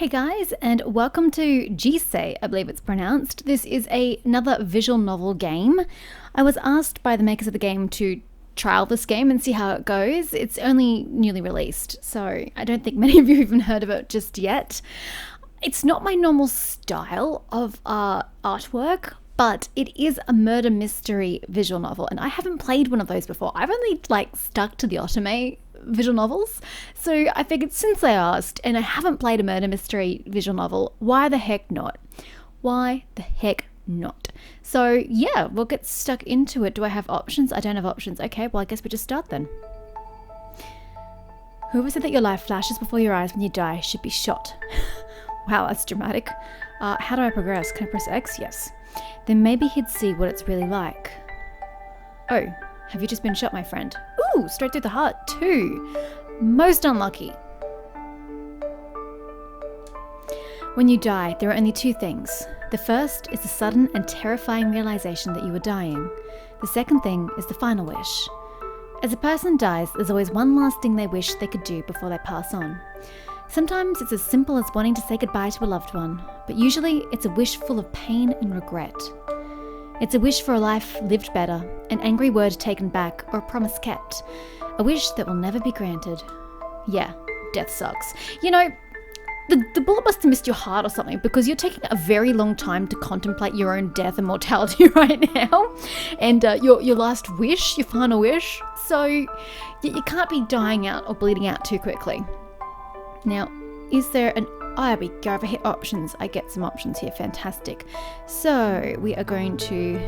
Hey guys, and welcome to Jisei, I believe it's pronounced. This is another visual novel game. I was asked by the makers of the game to trial this game and see how it goes. It's only newly released, so I don't think many of you have even heard of it just yet. It's not my normal style of artwork, but it is a murder mystery visual novel, and I haven't played one of those before. I've only stuck to the otome visual novels, so I figured since I asked and I haven't played a murder mystery visual novel, why the heck not? Why the heck not? So yeah, we'll get stuck into it. Do I have options? I don't have options. Okay, well I guess we just start then. Whoever said that your life flashes before your eyes when you die should be shot? Wow, that's dramatic. How do I progress? Can I press X? Yes. Then maybe he'd see what it's really like. Oh, have you just been shot, my friend? Ooh, straight through the heart too. Most unlucky. When you die, there are only two things. The first is the sudden and terrifying realization that you are dying. The second thing is the final wish. As a person dies, there's always one last thing they wish they could do before they pass on. Sometimes it's as simple as wanting to say goodbye to a loved one, but usually it's a wish full of pain and regret. It's a wish for a life lived better, an angry word taken back, or a promise kept. A wish that will never be granted. Yeah, death sucks. You know, the bullet must have missed your heart or something, because you're taking a very long time to contemplate your own death and mortality right now. And your last wish, your final wish. So you can't be dying out or bleeding out too quickly. Now, is there an... Oh, there we go. If I hit options, I get some options here. Fantastic. So we are going to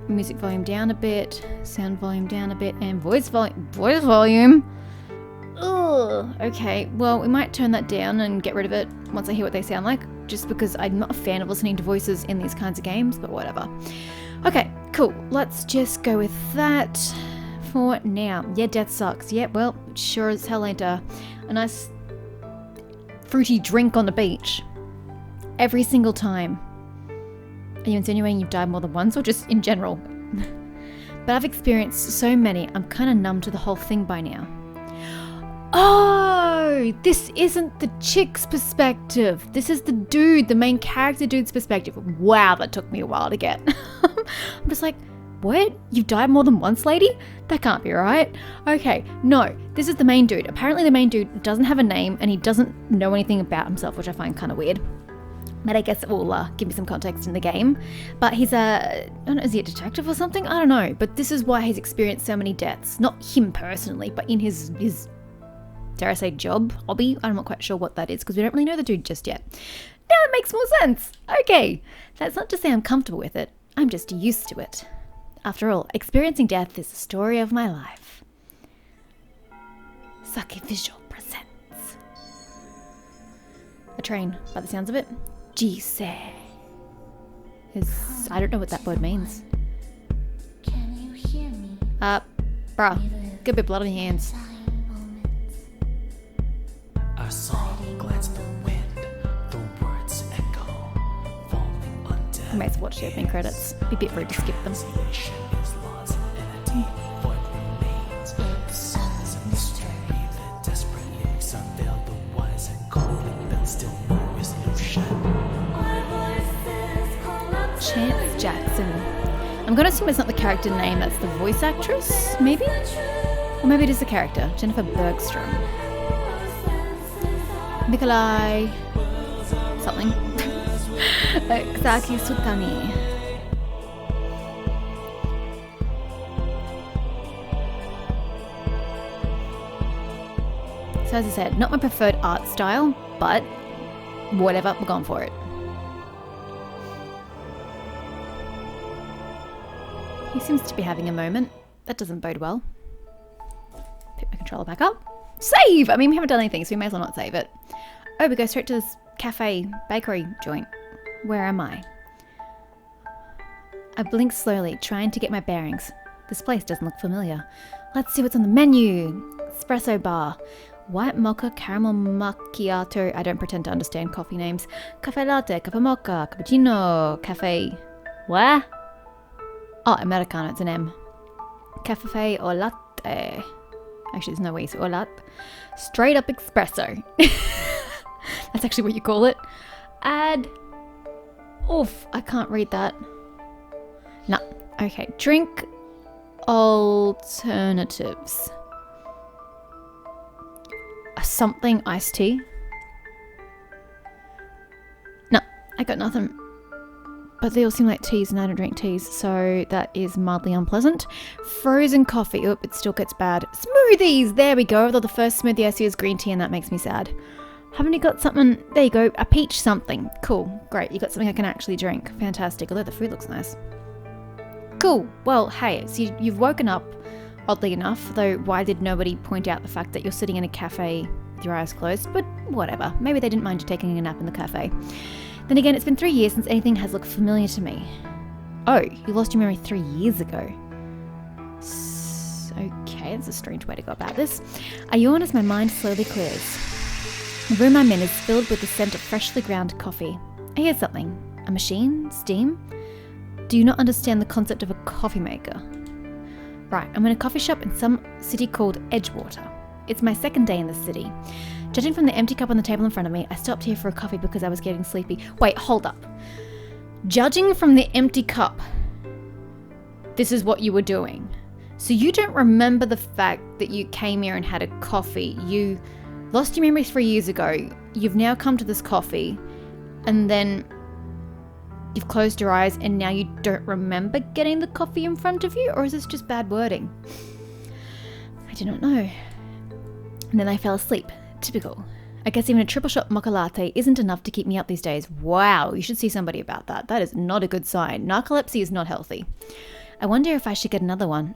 music volume down a bit, sound volume down a bit, and voice volume. Ugh. Okay, well, we might turn that down and get rid of it once I hear what they sound like, just because I'm not a fan of listening to voices in these kinds of games, but whatever. Okay, cool. Let's just go with that for now. Yeah, death sucks. Yeah, well, sure as hell ain't a nice fruity drink on the beach every single time. Are you insinuating you've died more than once, or just in general? But I've experienced so many, I'm kind of numb to the whole thing by now. Oh, this isn't the chick's perspective. This is the dude, the main character dude's perspective. Wow, that took me a while to get. I'm just like, what? You've died more than once, lady? That can't be right. Okay, no, this is the main dude. Apparently the main dude doesn't have a name and he doesn't know anything about himself, which I find kind of weird. But I guess it will give me some context in the game. But he's I don't know, is he a detective or something? I don't know. But this is why he's experienced so many deaths. Not him personally, but in his dare I say, job, hobby? I'm not quite sure what that is because we don't really know the dude just yet. Now it makes more sense. Okay, that's not to say I'm comfortable with it. I'm just used to it. After all, experiencing death is the story of my life. Sake Visual presents a train, by the sounds of it. Jisei is... I don't know what that word means. Can you hear me? Bruh, get a bit of blood on your hands. Our song glides the wind, the words echo, falling on death. I might watch the opening credits. Be a bit rude to skip them. Translation is lost, and a deep void remains. The songs of mystery, the desperate lyrics unveil the wise and calling, but still no resolution. Chance Jackson. I'm gonna assume it's not the character name, that's the voice actress, maybe? Or maybe it is the character, Jennifer Bergstrom. Nikolai... something. Xaki Sutani. So as I said, not my preferred art style, but whatever, we're going for it. He seems to be having a moment. That doesn't bode well. Pick my controller back up. Save! I mean, we haven't done anything, so we may as well not save it. Oh, we go straight to this cafe, bakery joint. Where am I? I blink slowly, trying to get my bearings. This place doesn't look familiar. Let's see what's on the menu. Espresso bar. White mocha, caramel macchiato. I don't pretend to understand coffee names. Cafe latte, cafe mocha, cappuccino, cafe... What? Oh, Americano, it's an M. Cafe or latte. Actually, there's no way, so or latte. Straight up espresso. That's actually what you call it. Oof, I can't read that. No. Okay, drink alternatives. Something iced tea. No, I got nothing. But they all seem like teas and I don't drink teas, so that is mildly unpleasant. Frozen coffee. Oop, it still gets bad. Smoothies! There we go. Although the first smoothie I see is green tea and that makes me sad. Haven't you got something? There you go. A peach something. Cool. Great. You got something I can actually drink. Fantastic. Although the food looks nice. Cool. Well, hey, so you've woken up, oddly enough. Though why did nobody point out the fact that you're sitting in a cafe with your eyes closed? But whatever. Maybe they didn't mind you taking a nap in the cafe. Then again, it's been 3 years since anything has looked familiar to me. Oh, you lost your memory 3 years ago. Okay, that's a strange way to go about this. I yawn as my mind slowly clears. The room I'm in is filled with the scent of freshly ground coffee. I hear something. A machine? Steam? Do you not understand the concept of a coffee maker? Right, I'm in a coffee shop in some city called Edgewater. It's my second day in the city. Judging from the empty cup on the table in front of me, I stopped here for a coffee because I was getting sleepy. Wait, hold up. Judging from the empty cup, this is what you were doing. So you don't remember the fact that you came here and had a coffee. You lost your memory 3 years ago. You've now come to this coffee and then you've closed your eyes and now you don't remember getting the coffee in front of you? Or is this just bad wording? I do not know. And then I fell asleep. Typical. I guess even a triple shot mocha latte isn't enough to keep me up these days. Wow, you should see somebody about that. That is not a good sign. Narcolepsy is not healthy. I wonder if I should get another one.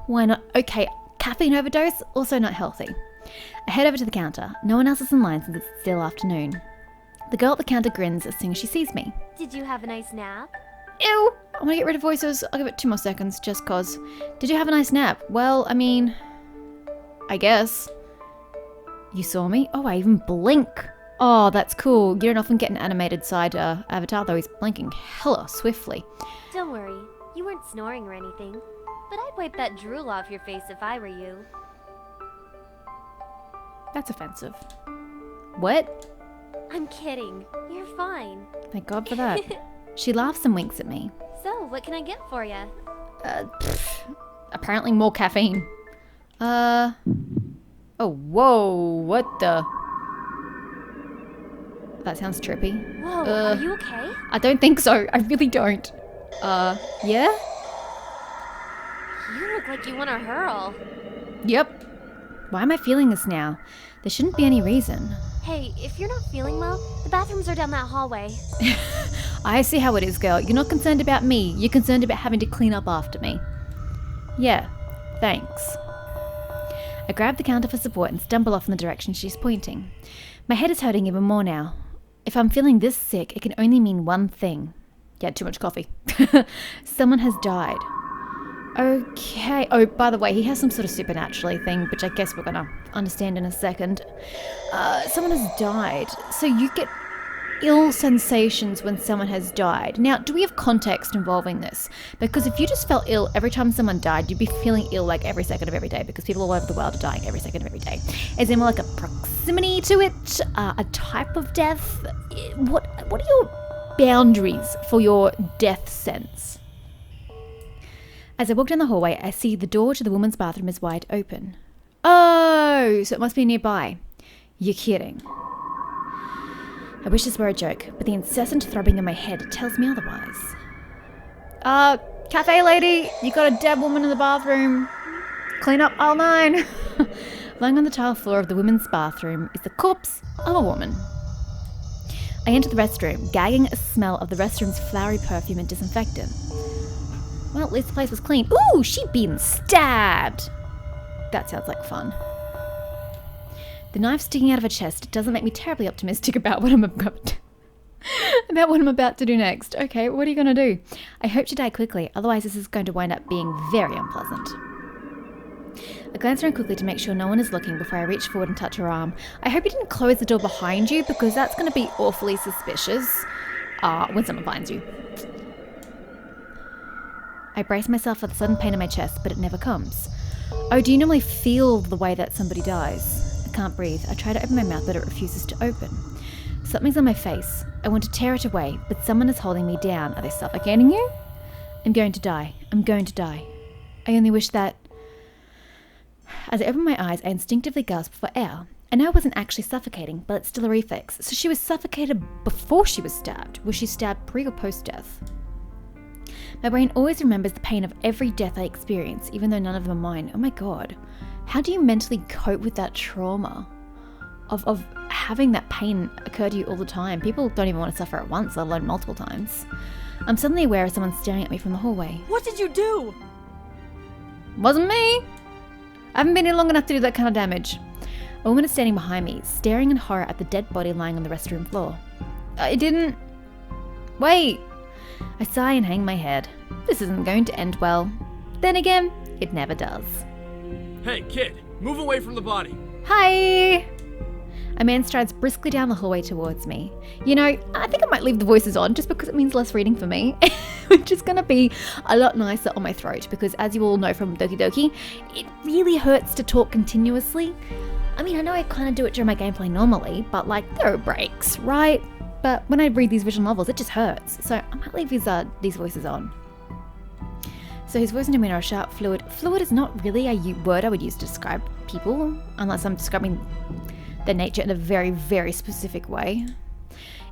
Why not? Okay, caffeine overdose, also not healthy. I head over to the counter. No one else is in line since it's still afternoon. The girl at the counter grins as soon as she sees me. Did you have a nice nap? Ew! I want to get rid of voices. I'll give it 2 more seconds, just cause. Did you have a nice nap? Well, I mean, I guess. You saw me? Oh, I even blink. Oh, that's cool. You don't often get an animated side avatar, though he's blinking hella swiftly. Don't worry, you weren't snoring or anything. But I'd wipe that drool off your face if I were you. That's offensive. What? I'm kidding. You're fine. Thank God for that. She laughs and winks at me. So, what can I get for you? Apparently more caffeine. Oh, whoa, what the? That sounds trippy. Whoa, are you okay? I don't think so. I really don't. Yeah? You look like you want to hurl. Yep. Why am I feeling this now? There shouldn't be any reason. Hey, if you're not feeling well, the bathrooms are down that hallway. I see how it is, girl. You're not concerned about me. You're concerned about having to clean up after me. Yeah, thanks. I grab the counter for support and stumble off in the direction she's pointing. My head is hurting even more now. If I'm feeling this sick, it can only mean one thing. Yeah, too much coffee. Someone has died. Okay. Oh, by the way, he has some sort of supernaturally thing, which I guess we're gonna understand in a second. Someone has died. So you get ill sensations when someone has died. Now, do we have context involving this? Because if you just felt ill every time someone died, you'd be feeling ill like every second of every day because people all over the world are dying every second of every day. Is there more like a proximity to it? A type of death? What are your boundaries for your death sense? As I walk down the hallway, I see the door to the woman's bathroom is wide open. Oh, so it must be nearby. You're kidding. I wish this were a joke, but the incessant throbbing in my head tells me otherwise. Cafe lady, you got a dead woman in the bathroom. Clean up aisle 9. Lying on the tile floor of the women's bathroom is the corpse of a woman. I enter the restroom, gagging a smell of the restroom's flowery perfume and disinfectant. Well, at least the place was clean. Ooh, she'd been stabbed. That sounds like fun. The knife sticking out of her chest doesn't make me terribly optimistic about what I'm about to do next. Okay, what are you going to do? I hope to die quickly, otherwise this is going to wind up being very unpleasant. I glance around quickly to make sure no one is looking before I reach forward and touch her arm. I hope you didn't close the door behind you because that's going to be awfully suspicious when someone finds you. I brace myself for the sudden pain in my chest, but it never comes. Oh, do you normally feel the way that somebody dies? I can't breathe. I try to open my mouth, but it refuses to open. Something's on my face. I want to tear it away, but someone is holding me down. Are they suffocating you? I'm going to die. I'm going to die. I only wish that... As I opened my eyes, I instinctively gasped for air. I know I wasn't actually suffocating, but it's still a reflex. So she was suffocated before she was stabbed. Was she stabbed pre or post-death? My brain always remembers the pain of every death I experience, even though none of them are mine. Oh my god. How do you mentally cope with that trauma of having that pain occur to you all the time? People don't even want to suffer at once, let alone multiple times. I'm suddenly aware of someone staring at me from the hallway. What did you do? Wasn't me. I haven't been here long enough to do that kind of damage. A woman is standing behind me, staring in horror at the dead body lying on the restroom floor. I didn't... Wait. I sigh and hang my head. This isn't going to end well. Then again, it never does. Hey, kid, move away from the body. Hi! A man strides briskly down the hallway towards me. You know, I think I might leave the voices on just because it means less reading for me, which is going to be a lot nicer on my throat because, as you all know from Doki Doki, it really hurts to talk continuously. I mean, I know I kind of do it during my gameplay normally, but like, there are breaks, right? But when I read these visual novels, it just hurts. So I might leave these voices on. So his voice and demeanor are sharp, fluid. Fluid is not really a word I would use to describe people, unless I'm describing their nature in a very, very specific way.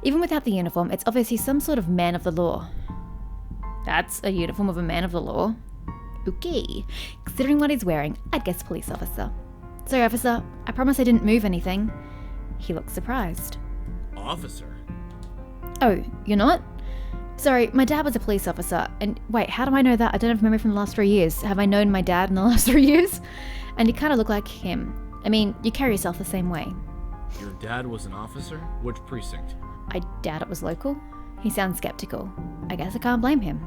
Even without the uniform, it's obviously some sort of man of the law. That's a uniform of a man of the law. Okay. Considering what he's wearing, I'd guess police officer. Sorry, officer. I promise I didn't move anything. He looks surprised. Officer? Oh, you're not? Sorry, my dad was a police officer. And wait, how do I know that? I don't have memory from the last 3 years. Have I known my dad in the last 3 years? And you kind of look like him. I mean, you carry yourself the same way. Your dad was an officer? Which precinct? I doubt it was local. He sounds skeptical. I guess I can't blame him.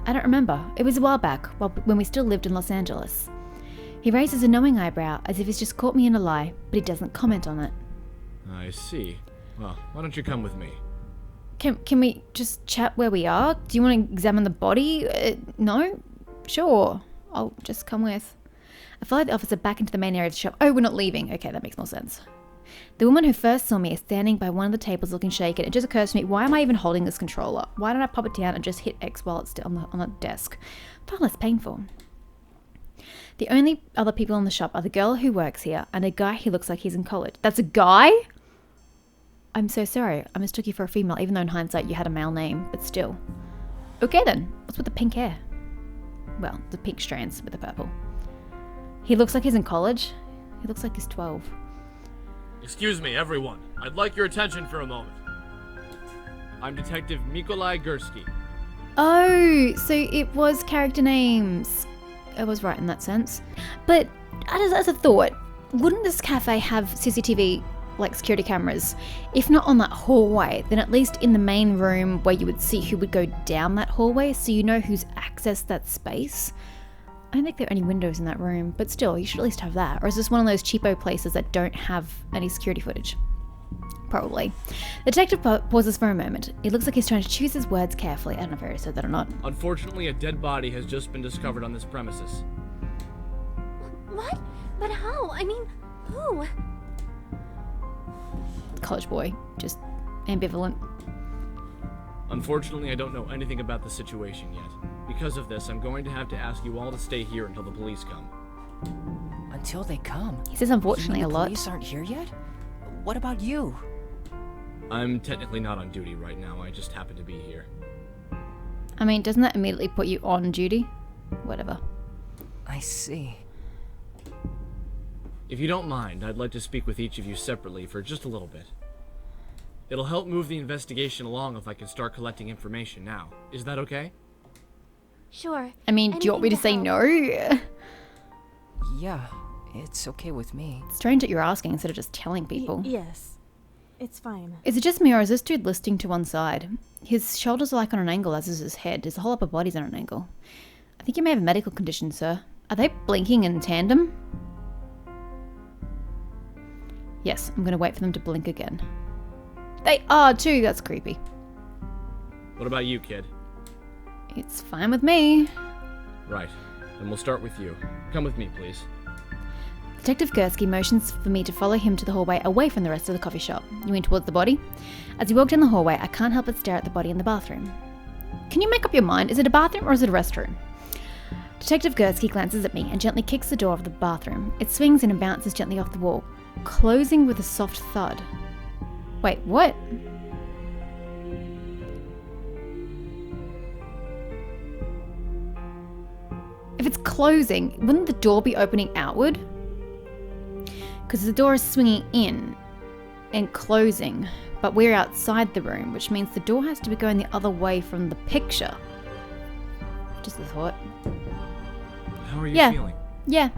I don't remember. It was a while back, when we still lived in Los Angeles. He raises a knowing eyebrow as if he's just caught me in a lie, but he doesn't comment on it. I see. Well, why don't you come with me? Can we just chat where we are? Do you want to examine the body? No? Sure. I'll just come with. I followed the officer back into the main area of the shop. Oh, we're not leaving. Okay, that makes more sense. The woman who first saw me is standing by one of the tables looking shaken. It just occurs to me, why am I even holding this controller? Why don't I pop it down and just hit X while it's still on the desk? Far less painful. The only other people in the shop are the girl who works here and a guy who looks like he's in college. That's a guy? I'm so sorry. I mistook you for a female, even though in hindsight you had a male name, but still. Okay then. What's with the pink hair? Well, the pink strands with the purple. He looks like he's in college. He looks like he's 12. Excuse me, everyone. I'd like your attention for a moment. I'm Detective Mikolai Gursky. Oh, so it was character names. I was right in that sense. But as a thought, wouldn't this cafe have CCTV, like security cameras? If not on that hallway, then at least in the main room where you would see who would go down that hallway, so you know who's accessed that space. I don't think there are any windows in that room, but still, you should at least have that. Or is this one of those cheapo places that don't have any security footage? Probably. The detective pauses for a moment. It looks like he's trying to choose his words carefully. I don't know if I already said that or not. Unfortunately, a dead body has just been discovered on this premises. What? But how? I mean, who? College boy. Just ambivalent. Unfortunately, I don't know anything about the situation yet. Because of this, I'm going to have to ask you all to stay here until the police come. Until they come. He says unfortunately You mean a lot. The police aren't here yet? What about you? I'm technically not on duty right now, I just happen to be here. I mean, doesn't that immediately put you on duty? Whatever. I see. If you don't mind, I'd like to speak with each of you separately for just a little bit. It'll help move the investigation along if I can start collecting information now. Is that okay? Sure. I mean, do you want me to say help. no? Yeah, it's okay with me. Strange that you're asking instead of just telling people. Yes. It's fine. Is it just me or is this dude listing to one side? His shoulders are like on an angle, as is his head. His whole upper body's on an angle. I think you may have a medical condition, sir. Are they blinking in tandem? Yes, I'm gonna wait for them to blink again. They are too, that's creepy. What about you, kid? It's fine with me. Right. Then we'll start with you. Come with me, please. Detective Gursky motions for me to follow him to the hallway away from the rest of the coffee shop. You mean towards the body? As we walk down the hallway, I can't help but stare at the body in the bathroom. Can you make up your mind? Is it a bathroom or is it a restroom? Detective Gursky glances at me and gently kicks the door of the bathroom. It swings in and bounces gently off the wall, closing with a soft thud. Wait, what? If it's closing, wouldn't the door be opening outward? Because the door is swinging in and closing, but we're outside the room, which means the door has to be going the other way from the picture. Just a thought. How are you feeling? Yeah.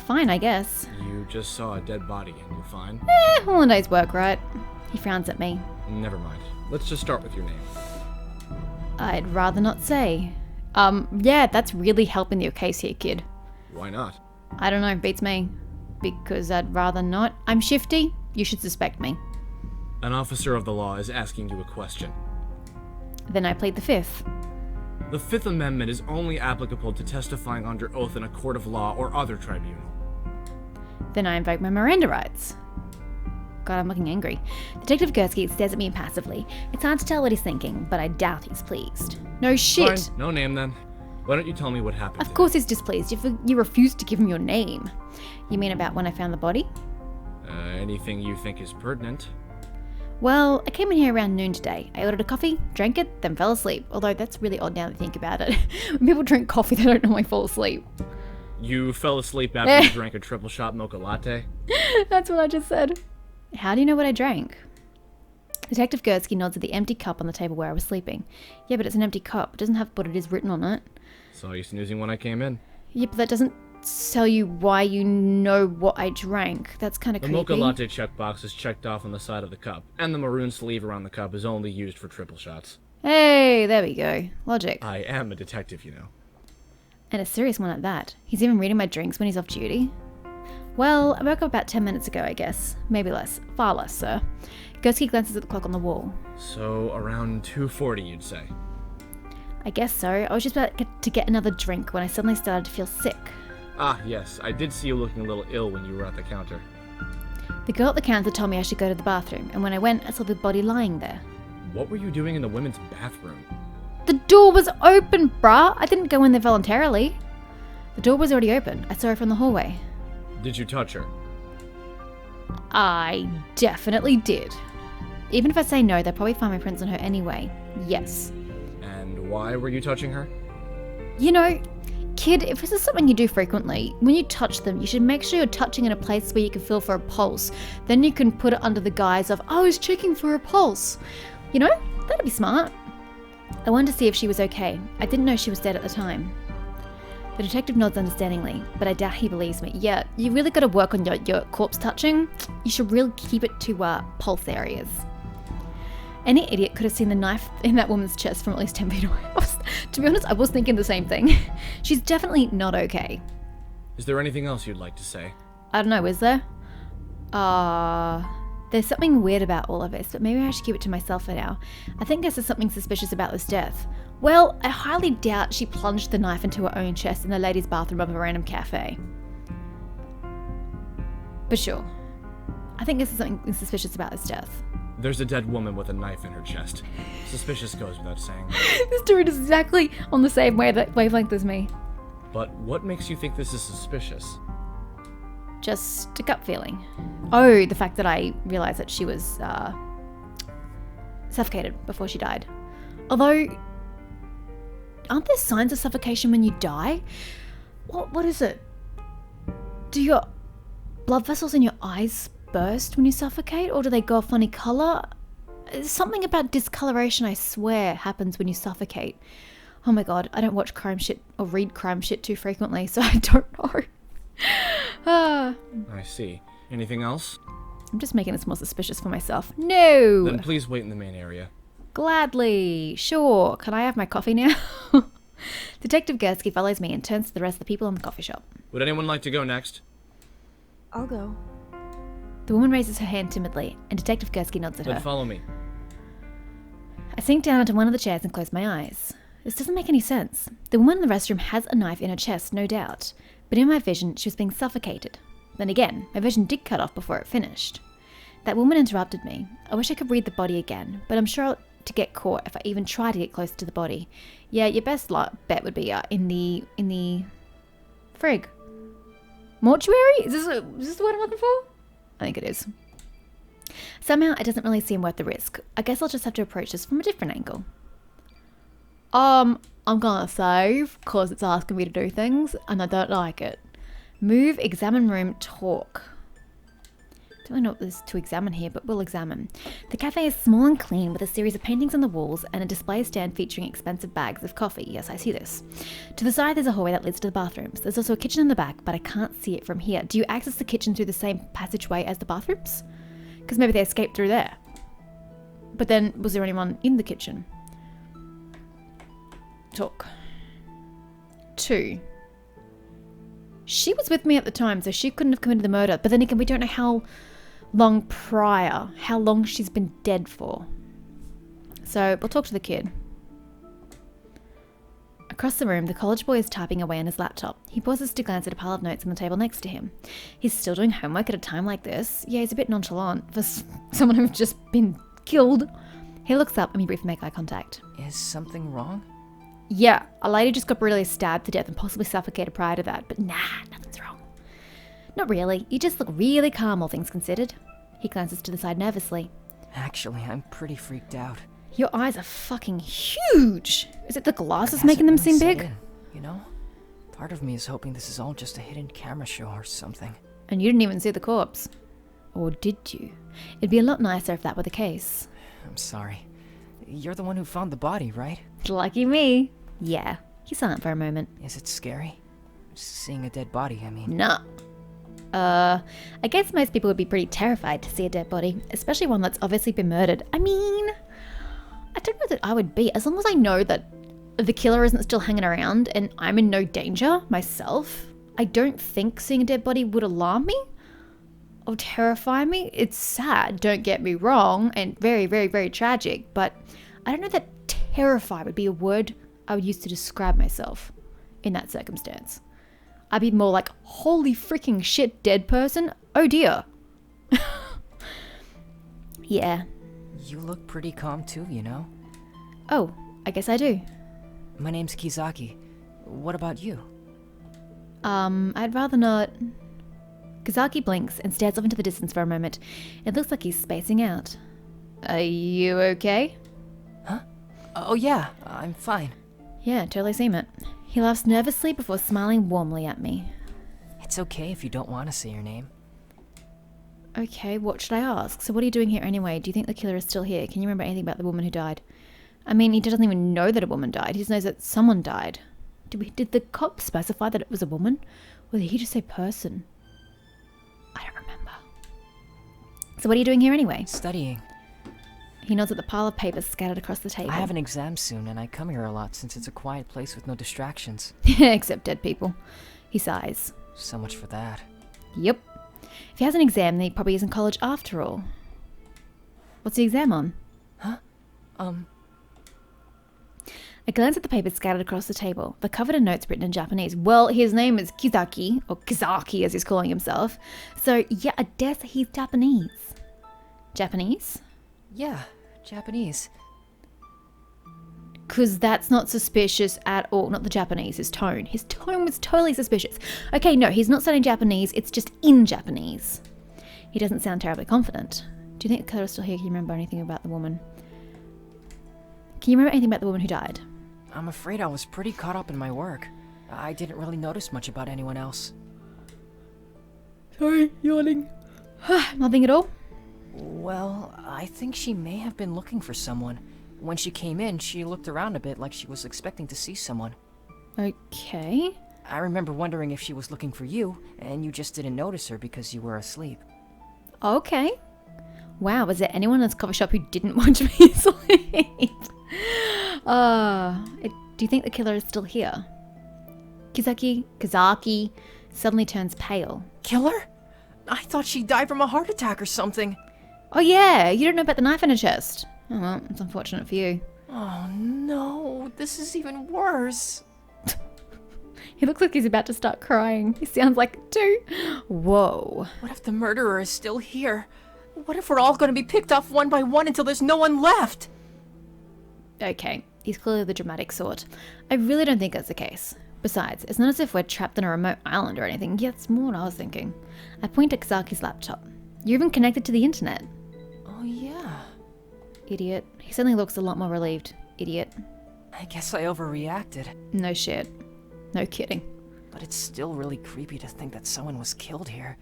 Fine, I guess. You just saw a dead body and you're fine? All a day's work, right? He frowns at me. Never mind. Let's just start with your name. I'd rather not say. Yeah, that's really helping your case here, kid. Why not? I don't know, beats me. Because I'd rather not. I'm shifty. You should suspect me. An officer of the law is asking you a question. Then I plead the fifth. The Fifth Amendment is only applicable to testifying under oath in a court of law or other tribunal. Then I invoke my Miranda rights. God, I'm looking angry. Detective Gursky stares at me impassively. It's hard to tell what he's thinking, but I doubt he's pleased. No shit! Fine, no name then. Why don't you tell me what happened? Of course he's displeased. You refused to give him your name. You mean about when I found the body? Anything you think is pertinent. Well, I came in here around noon today. I ordered a coffee, drank it, then fell asleep. Although that's really odd now that I think about it. When people drink coffee, they don't normally fall asleep. You fell asleep after you drank a triple shot mocha latte? That's what I just said. How do you know what I drank? Detective Gursky nods at the empty cup on the table where I was sleeping. Yeah, but it's an empty cup. It doesn't have what it is written on it. Saw you snoozing when I came in. Yeah, but that doesn't tell you why you know what I drank. That's kind of creepy. The mocha latte checkbox is checked off on the side of the cup, and the maroon sleeve around the cup is only used for triple shots. Hey, there we go. Logic. I am a detective, you know. And a serious one at that. He's even reading my drinks when he's off duty. Well, I woke up about 10 minutes ago, I guess. Maybe less. Far less, sir. Gursky glances at the clock on the wall. So, around 2:40, you'd say? I guess so. I was just about to get another drink when I suddenly started to feel sick. Ah, yes. I did see you looking a little ill when you were at the counter. The girl at the counter told me I should go to the bathroom, and when I went, I saw the body lying there. What were you doing in the women's bathroom? The door was open, bruh! I didn't go in there voluntarily. The door was already open. I saw her from the hallway. Did you touch her? I definitely did. Even if I say no, they'll probably find my prints on her anyway. Yes. And why were you touching her? You know, kid, if this is something you do frequently, when you touch them, you should make sure you're touching in a place where you can feel for a pulse. Then you can put it under the guise of, I was checking for a pulse. You know, that'd be smart. I wanted to see if she was okay. I didn't know she was dead at the time. The detective nods understandingly, but I doubt he believes me. Yeah, you really got to work on your corpse touching. You should really keep it to pulse areas. Any idiot could have seen the knife in that woman's chest from at least 10 feet away. To be honest, I was thinking the same thing. She's definitely not okay. Is there anything else you'd like to say? I don't know, is there? There's something weird about all of this, but maybe I should keep it to myself for now. I think there's something suspicious about this death. Well, I highly doubt she plunged the knife into her own chest in the ladies' bathroom of a random cafe. But sure, I think there's something suspicious about this death. There's a dead woman with a knife in her chest. Suspicious goes without saying. This dude is exactly on the same wavelength as me. But what makes you think this is suspicious? Just a gut feeling. Oh, the fact that I realized that she was suffocated before she died. Although, aren't there signs of suffocation when you die? What is it? Do your blood vessels in your eyes burst when you suffocate, or do they go a funny color? Something about discoloration, I swear, happens when you suffocate. Oh my god, I don't watch crime shit or read crime shit too frequently, so I don't know. I see. Anything else? I'm just making this more suspicious for myself. No! Then please wait in the main area. Gladly. Sure. Can I have my coffee now? Detective Gursky follows me and turns to the rest of the people in the coffee shop. Would anyone like to go next? I'll go. The woman raises her hand timidly, and Detective Gursky nods at Then her. follow me. I sink down onto one of the chairs and close my eyes. This doesn't make any sense. The woman in the restroom has a knife in her chest, no doubt. but in my vision, she was being suffocated. Then again, my vision did cut off before it finished. That woman interrupted me. I wish I could read the body again, but I'm sure to get caught if I even try to get close to the body. Yeah, your best bet would be in the frig. Mortuary? Is this the word I'm looking for? I think it is. Somehow, it doesn't really seem worth the risk. I guess I'll just have to approach this from a different angle. I'm gonna save, because it's asking me to do things, and I don't like it. Move, examine room, talk. Don't really know what there's to examine here, but we'll examine. The cafe is small and clean with a series of paintings on the walls and a display stand featuring expensive bags of coffee. Yes, I see this. To the side, there's a hallway that leads to the bathrooms. There's also a kitchen in the back, but I can't see it from here. Do you access the kitchen through the same passageway as the bathrooms? Because maybe they escaped through there. But then, was there anyone in the kitchen? Talk. 2. She was with me at the time, so she couldn't have committed the murder. But then again, we don't know how long prior, how long she's been dead for. So we'll talk to the kid. Across the room, the college boy is typing away on his laptop. He pauses to glance at a pile of notes on the table next to him. He's still doing homework at a time like this. Yeah, he's a bit nonchalant for someone who's just been killed. He looks up and we briefly make eye contact. Is something wrong? Yeah, a lady just got brutally stabbed to death and possibly suffocated prior to that, but nah, nothing's wrong. Not really. You just look really calm, all things considered. He glances to the side nervously. Actually, I'm pretty freaked out. Your eyes are fucking huge! Is it the glasses making them seem big? You know? Part of me is hoping this is all just a hidden camera show or something. And you didn't even see the corpse. Or did you? It'd be a lot nicer if that were the case. I'm sorry. You're the one who found the body, right? Lucky me. Yeah. He's silent for a moment. Is it scary? Seeing a dead body, I mean. Nah. I guess most people would be pretty terrified to see a dead body, especially one that's obviously been murdered. I mean, I don't know that I would be, as long as I know that the killer isn't still hanging around and I'm in no danger myself. I don't think seeing a dead body would alarm me or terrify me. It's sad, don't get me wrong, and very, very, very tragic, but I don't know that terrify would be a word I would use to describe myself in that circumstance. I'd be more like, holy freaking shit, dead person. Oh dear. Yeah. You look pretty calm too, you know? Oh, I guess I do. My name's Kizaki. What about you? I'd rather not. Kazaki blinks and stares off into the distance for a moment. It looks like he's spacing out. Are you okay? Huh? Oh yeah, I'm fine. Yeah, totally seem it. He laughs nervously before smiling warmly at me. It's okay if you don't want to say your name. Okay, what should I ask? So what are you doing here anyway? Do you think the killer is still here? Can you remember anything about the woman who died? I mean, he doesn't even know that a woman died. He just knows that someone died. Did the cop specify that it was a woman? Or did he just say person? I don't remember. So what are you doing here anyway? Studying. He nods at the pile of papers scattered across the table. I have an exam soon, and I come here a lot since it's a quiet place with no distractions. Except dead people. He sighs. So much for that. Yep. If he has an exam, then he probably isn't college after all. What's the exam on? Huh? I glance at the papers scattered across the table. They're covered in notes written in Japanese. Well, his name is Kizaki, or Kizaki as he's calling himself. So, yeah, I guess he's Japanese. Japanese? Yeah, Japanese. Because that's not suspicious at all. Not the Japanese, his tone. His tone was totally suspicious. Okay, no, he's not studying Japanese. It's just in Japanese. He doesn't sound terribly confident. Do you think the killer is still here? Can you remember anything about the woman? Can you remember anything about the woman who died? I'm afraid I was pretty caught up in my work. I didn't really notice much about anyone else. Sorry, yawning. Nothing at all? Well, I think she may have been looking for someone. When she came in, she looked around a bit like she was expecting to see someone. Okay. I remember wondering if she was looking for you, and you just didn't notice her because you were asleep. Okay. Wow, was there anyone in this coffee shop who didn't watch me sleep? Do you think the killer is still here? Kazaki suddenly turns pale. Killer? I thought she died from a heart attack or something. Oh yeah, you don't know about the knife in her chest. Oh well, it's unfortunate for you. Oh no, this is even worse. He looks like he's about to start crying. He sounds like it too. Whoa. What if the murderer is still here? What if we're all gonna be picked off one by one until there's no one left? Okay, he's clearly the dramatic sort. I really don't think that's the case. Besides, it's not as if we're trapped on a remote island or anything. Yeah, that's more what I was thinking. I point at Xaki's laptop. You're even connected to the internet. Oh yeah. Idiot. He suddenly looks a lot more relieved. Idiot. I guess I overreacted. No shit. No kidding. But it's still really creepy to think that someone was killed here.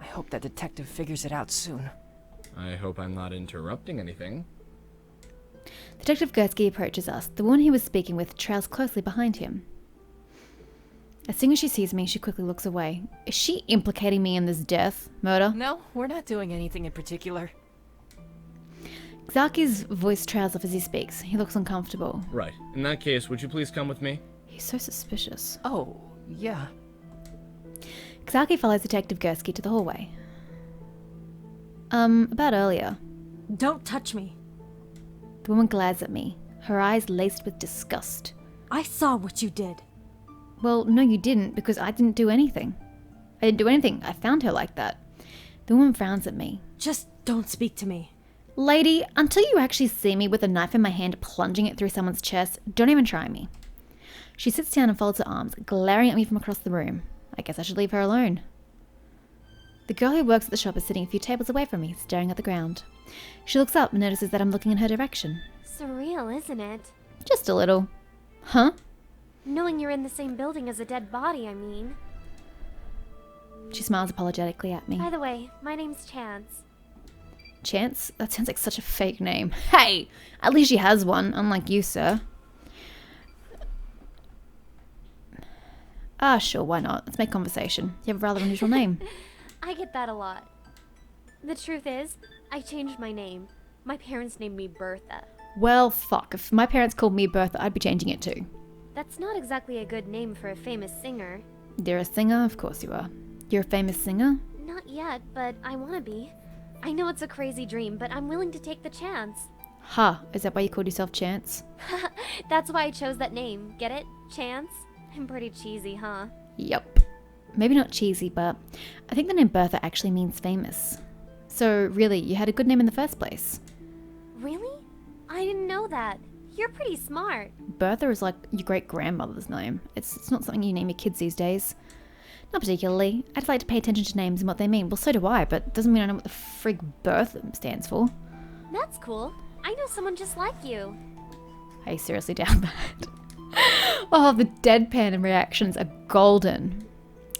I hope that detective figures it out soon. I hope I'm not interrupting anything. Detective Gursky approaches us. The woman he was speaking with trails closely behind him. As soon as she sees me, she quickly looks away. Is she implicating me in this death? Murder? No, we're not doing anything in particular. Xaki's voice trails off as he speaks. He looks uncomfortable. Right. In that case, would you please come with me? He's so suspicious. Oh, yeah. Xaki follows Detective Gursky to the hallway. About earlier. Don't touch me. The woman glares at me, her eyes laced with disgust. I saw what you did. Well, no you didn't, because I didn't do anything. I didn't do anything. I found her like that. The woman frowns at me. Just don't speak to me. Lady, until you actually see me with a knife in my hand plunging it through someone's chest, don't even try me. She sits down and folds her arms, glaring at me from across the room. I guess I should leave her alone. The girl who works at the shop is sitting a few tables away from me, staring at the ground. She looks up and notices that I'm looking in her direction. Surreal, isn't it? Just a little. Huh? Knowing you're in the same building as a dead body, I mean. She smiles apologetically at me. By the way, my name's Chance. Chance? That sounds like such a fake name. Hey! At least she has one, unlike you, sir. Ah, sure, why not? Let's make conversation. You have a rather unusual name. I get that a lot. The truth is, I changed my name. My parents named me Bertha. Well, fuck. If my parents called me Bertha, I'd be changing it too. That's not exactly a good name for a famous singer. You're a singer? Of course you are. You're a famous singer? Not yet, but I want to be. I know it's a crazy dream, but I'm willing to take the chance. Ha, is that why you called yourself Chance? That's why I chose that name. Get it? Chance? I'm pretty cheesy, huh? Yup. Maybe not cheesy, but I think the name Bertha actually means famous. So, really, you had a good name in the first place. Really? I didn't know that. You're pretty smart. Bertha is like your great-grandmother's name. It's not something you name your kids these days. Not particularly. I just like to pay attention to names and what they mean. Well, so do I, but it doesn't mean I know what the frig Bertha stands for. That's cool. I know someone just like you. I seriously doubt that. Oh, the deadpan and reactions are golden.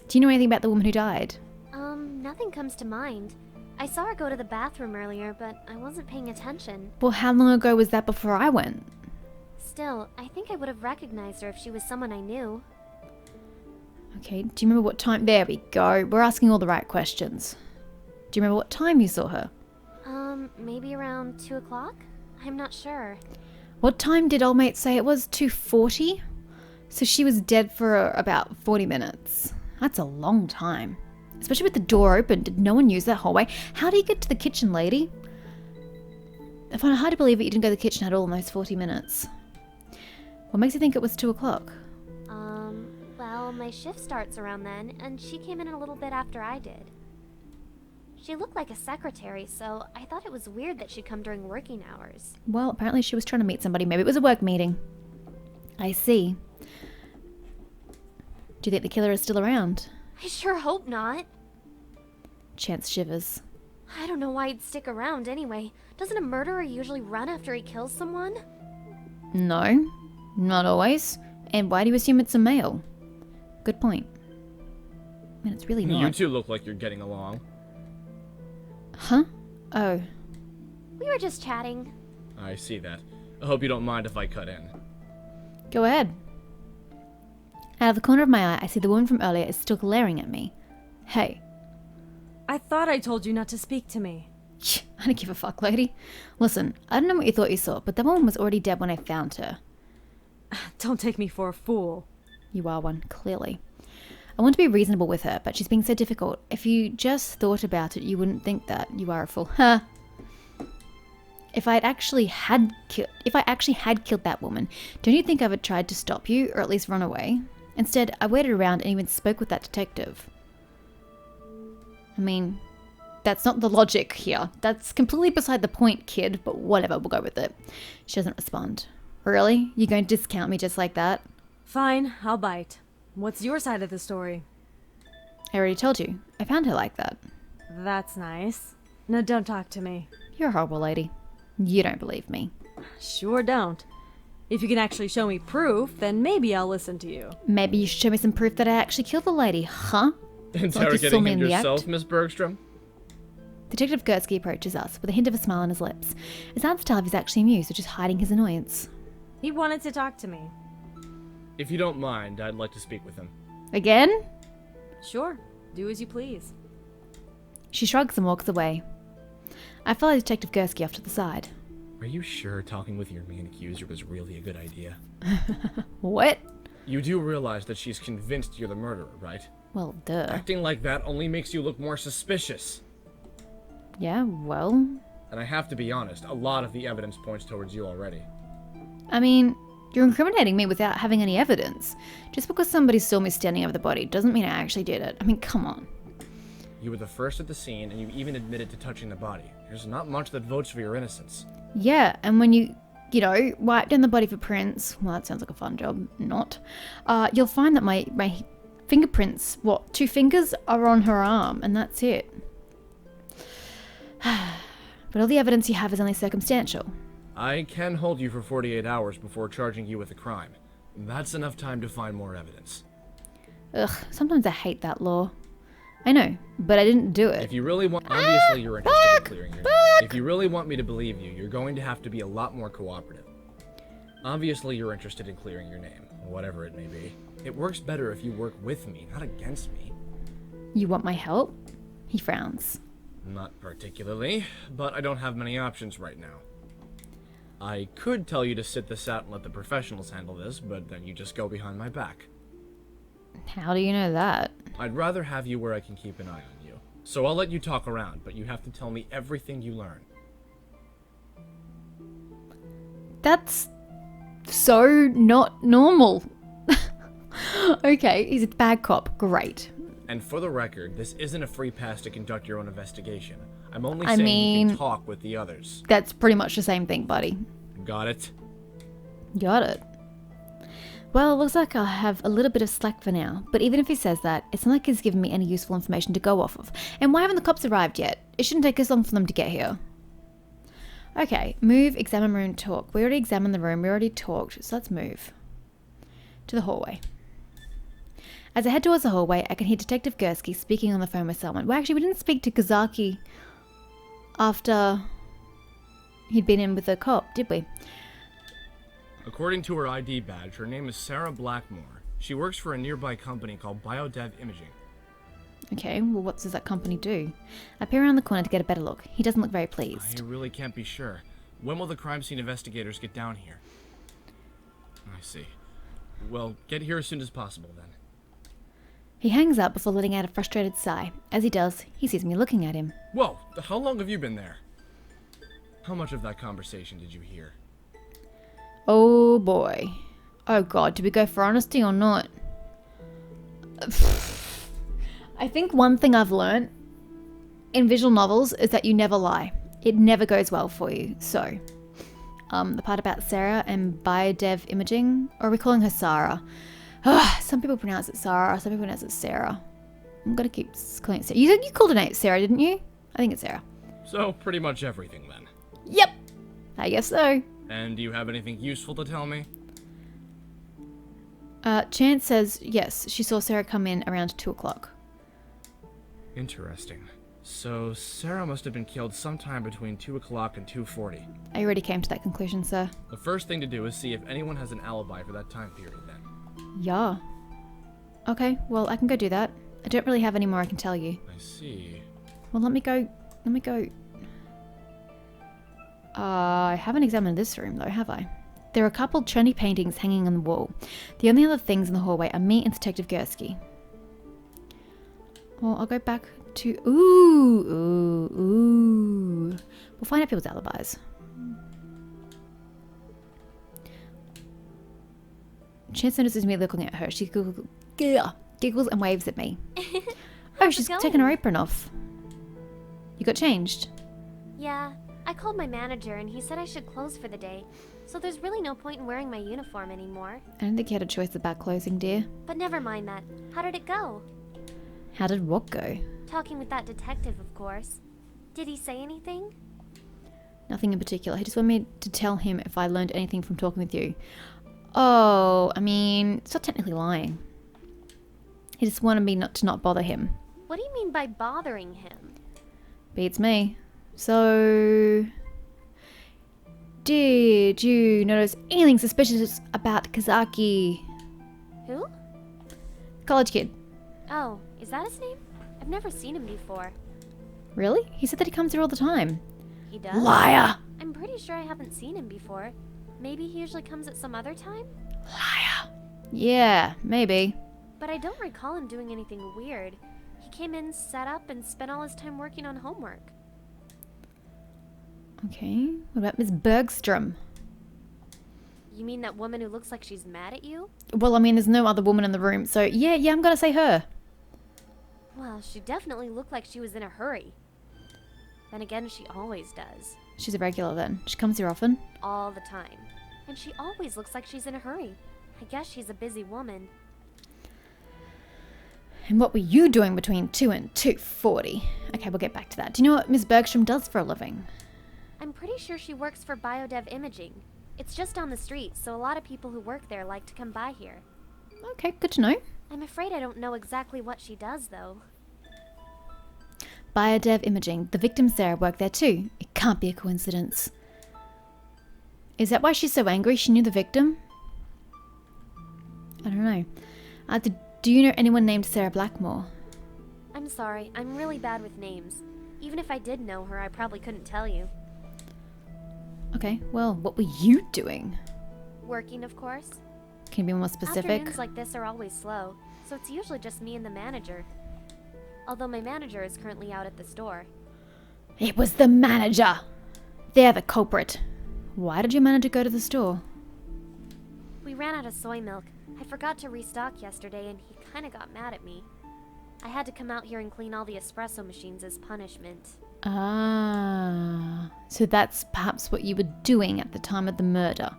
Do you know anything about the woman who died? Nothing comes to mind. I saw her go to the bathroom earlier, but I wasn't paying attention. Well, how long ago was that before I went? Still, I think I would have recognized her if she was someone I knew. Okay, do you remember what time? There we go. We're asking all the right questions. Do you remember what time you saw her? Maybe around 2 o'clock? I'm not sure. What time did old mate say it was? 2:40? So she was dead for about 40 minutes. That's a long time. Especially with the door open. Did no one use that hallway? How do you get to the kitchen, lady? I find it hard to believe that you didn't go to the kitchen at all in those 40 minutes. What makes you think it was 2 o'clock? Well, my shift starts around then, and she came in a little bit after I did. She looked like a secretary, so I thought it was weird that she'd come during working hours. Well, apparently she was trying to meet somebody. Maybe it was a work meeting. I see. Do you think the killer is still around? I sure hope not. Chance shivers. I don't know why he'd stick around anyway. Doesn't a murderer usually run after he kills someone? No, not always. And why do you assume it's a male? Good point. I mean, it's really not. You two look like you're getting along. Huh? Oh. We were just chatting. I see that. I hope you don't mind if I cut in. Go ahead. Out of the corner of my eye, I see the woman from earlier is still glaring at me. Hey. I thought I told you not to speak to me. I don't give a fuck, lady. Listen, I don't know what you thought you saw, but that woman was already dead when I found her. Don't take me for a fool. You are one, clearly. I want to be reasonable with her, but she's being so difficult. If you just thought about it, you wouldn't think that. You are a fool. Huh. If I actually had killed that woman, don't you think I would have tried to stop you, or at least run away? Instead, I waited around and even spoke with that detective. I mean, that's not the logic here. That's completely beside the point, kid, but whatever, we'll go with it. She doesn't respond. Really? You're going to discount me just like that? Fine, I'll bite. What's your side of the story? I already told you. I found her like that. That's nice. Now don't talk to me. You're a horrible lady. You don't believe me. Sure don't. If you can actually show me proof, then maybe I'll listen to you. Maybe you should show me some proof that I actually killed the lady, huh? Interrogating me him in the yourself, act? Miss Bergstrom? Detective Gursky approaches us with a hint of a smile on his lips. It's hard to tell if he's actually amused or just hiding his annoyance. He wanted to talk to me. If you don't mind, I'd like to speak with him. Again? Sure, do as you please. She shrugs and walks away. I follow Detective Gursky off to the side. Are you sure talking with your main accuser was really a good idea? What? You do realize that she's convinced you're the murderer, right? Well, duh. Acting like that only makes you look more suspicious. Yeah, well... And I have to be honest, a lot of the evidence points towards you already. I mean, you're incriminating me without having any evidence. Just because somebody saw me standing over the body doesn't mean I actually did it. I mean, come on. You were the first at the scene, and you even admitted to touching the body. There's not much that votes for your innocence. Yeah, and when you wipe down the body for prints, well, that sounds like a fun job, not. You'll find that my fingerprints, 2 fingers, are on her arm, and that's it. But all the evidence you have is only circumstantial. I can hold you for 48 hours before charging you with a crime. That's enough time to find more evidence. Ugh, sometimes I hate that law. I know, but I didn't do it. If you really want, obviously you're interested in clearing your name. If you really want me to believe you, you're going to have to be a lot more cooperative. Obviously you're interested in clearing your name, whatever it may be. It works better if you work with me, not against me. You want my help? He frowns. Not particularly, but I don't have many options right now. I could tell you to sit this out and let the professionals handle this, but then you just go behind my back. How do you know that? I'd rather have you where I can keep an eye on you. So I'll let you talk around, but you have to tell me everything you learn. That's so not normal. Okay, he's a bad cop. Great. And for the record, this isn't a free pass to conduct your own investigation. I'm only I saying you mean- can talk with the others. That's pretty much the same thing, buddy. Got it? Got it. Well, it looks like I'll have a little bit of slack for now, but even if he says that, it's not like he's given me any useful information to go off of. And why haven't the cops arrived yet? It shouldn't take as long for them to get here. Okay, move, examine room, talk. We already examined the room, we already talked, so let's move to the hallway. As I head towards the hallway, I can hear Detective Gursky speaking on the phone with someone. Well, actually, we didn't speak to Kazaki after he'd been in with the cop, did we? According to her ID badge, her name is Sarah Blackmore. She works for a nearby company called BioDev Imaging. Okay, well, what does that company do? I peer around the corner to get a better look. He doesn't look very I pleased. really can't be sure. When will the crime scene investigators get down here? I see. Well, get here as soon as possible, then. He hangs up before letting out a frustrated sigh. As he does, he sees me looking at him. Whoa, how long have you been there? How much of that conversation did you hear? Oh boy. Oh god, do we go for honesty or not? I think one thing I've learned in visual novels is that you never lie. It never goes well for you. So, the part about Sarah and BioDev Imaging, or are we calling her Sarah? Some people pronounce it Sarah, some people pronounce it Sarah. I'm gonna keep calling it Sarah. You called her name Sarah, didn't you? I think it's Sarah. So, pretty much everything, then. Yep, I guess so. And do you have anything useful to tell me? Chance says yes, she saw Sarah come in around 2 o'clock. Interesting. So, Sarah must have been killed sometime between 2 o'clock and 2:40. I already came to that conclusion, sir. The first thing to do is see if anyone has an alibi for that time period, then. Yeah. Okay, well, I can go do that. I don't really have any more I can tell you. I see. Well, let me go. I haven't examined this room, though, have I? There are a couple trendy paintings hanging on the wall. The only other things in the hallway are me and Detective Gursky. Well, I'll go back to... Ooh. We'll find out people's alibis. Chance notices me looking at her. She giggles and waves at me. Oh, she's it taken her going? apron off. You got changed? Yeah, I called my manager and he said I should close for the day. So there's really no point in wearing my uniform anymore. I don't think you had a choice about closing, dear. But never mind that. How did it go? How did what go? Talking with that detective, of course. Did he say anything? Nothing in particular. He just wanted me to tell him if I learned anything from talking with you. Oh, I mean, it's not technically lying. He just wanted me not to bother him. What do you mean by bothering him? Beats me. So, did you notice anything suspicious about Kazaki? Who? College kid. Oh, is that his name? I've never seen him before. Really? He said that he comes here all the time. He does? Liar! I'm pretty sure I haven't seen him before. Maybe he usually comes at some other time? Liar! Yeah, maybe. But I don't recall him doing anything weird. He came in, sat up, and spent all his time working on homework. Okay, what about Miss Bergstrom? You mean that woman who looks like she's mad at you? Well, I mean, there's no other woman in the room, so yeah, I'm gonna say her. Well, she definitely looked like she was in a hurry. Then again, she always does. She's a regular then. She comes here often. All the time. And she always looks like she's in a hurry. I guess she's a busy woman. And what were you doing between 2 and 2:40? Okay, we'll get back to that. Do you know what Miss Bergstrom does for a living? I'm pretty sure she works for Biodev Imaging. It's just down the street, so a lot of people who work there like to come by here. Okay, good to know. I'm afraid I don't know exactly what she does, though. Biodev Imaging. The victim Sarah worked there too. It can't be a coincidence. Is that why she's so angry? She knew the victim? I don't know. Do you know anyone named Sarah Blackmore? I'm sorry, I'm really bad with names. Even if I did know her, I probably couldn't tell you. Okay, well, what were you doing? Working, of course. Can you be more specific? Afternoons like this are always slow, so it's usually just me and the manager. Although my manager is currently out at the store. It was the manager! They're the culprit. Why did your manager go to the store? We ran out of soy milk. I forgot to restock yesterday and he kinda got mad at me. I had to come out here and clean all the espresso machines as punishment. Ah, so that's perhaps what you were doing at the time of the murder.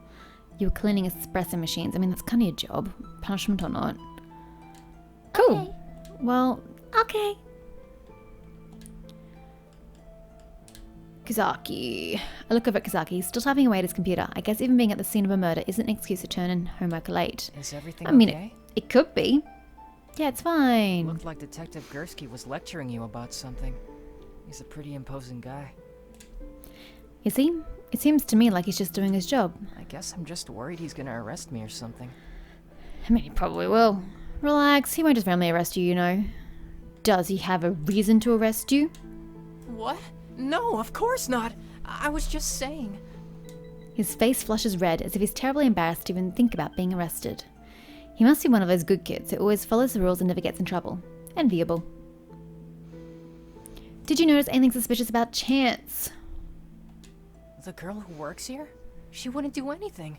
You were cleaning espresso machines. I mean, that's kind of your job, punishment or not. Cool. Okay. Well, okay. Kazaki. I look over at Kazaki, still typing away at his computer. I guess even being at the scene of a murder isn't an excuse to turn in homework late. Is everything I mean, okay? it could be. Yeah, it's fine. Looked like Detective Gursky was lecturing you about something. He's a pretty imposing guy. Is he? It seems to me like he's just doing his job. I guess I'm just worried he's gonna arrest me or something. I mean, he probably will. Relax, he won't just randomly arrest you, you know. Does he have a reason to arrest you? What? No, of course not. I was just saying. His face flushes red as if he's terribly embarrassed to even think about being arrested. He must be one of those good kids who always follows the rules and never gets in trouble. Enviable. Did you notice anything suspicious about Chance? The girl who works here? She wouldn't do anything.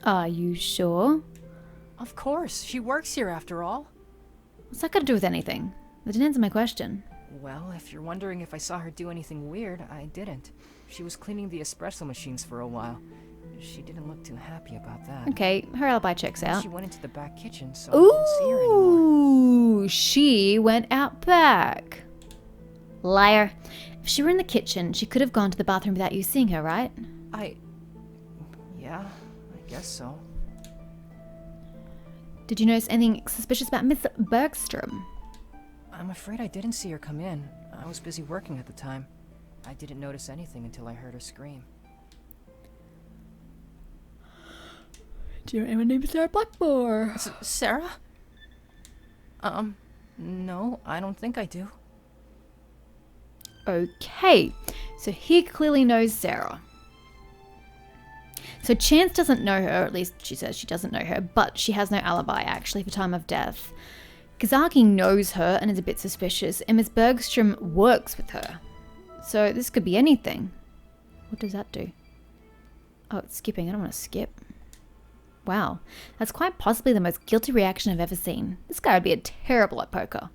Are you sure? Of course, she works here after all. What's that got to do with anything? That didn't answer my question. Well, if you're wondering if I saw her do anything weird, I didn't. She was cleaning the espresso machines for a while. She didn't look too happy about that. Okay, her alibi checks out. She went into the back kitchen, so I didn't see her anymore. Ooh, she went out back. Liar. If she were in the kitchen, she could have gone to the bathroom without you seeing her, right? Yeah, I guess so. Did you notice anything suspicious about Miss Bergstrom? I'm afraid I didn't see her come in. I was busy working at the time. I didn't notice anything until I heard her scream. Do you know anyone named Sarah Blackmore? Sarah? No, I don't think I do. Okay, so he clearly knows Sarah. So Chance doesn't know her, or at least she says she doesn't know her, but she has no alibi actually for time of death. Kazaki knows her and is a bit suspicious, and Miss Bergstrom works with her. So this could be anything. What does that do? Oh, it's skipping. I don't want to skip. Wow, that's quite possibly the most guilty reaction I've ever seen. This guy would be terrible at poker.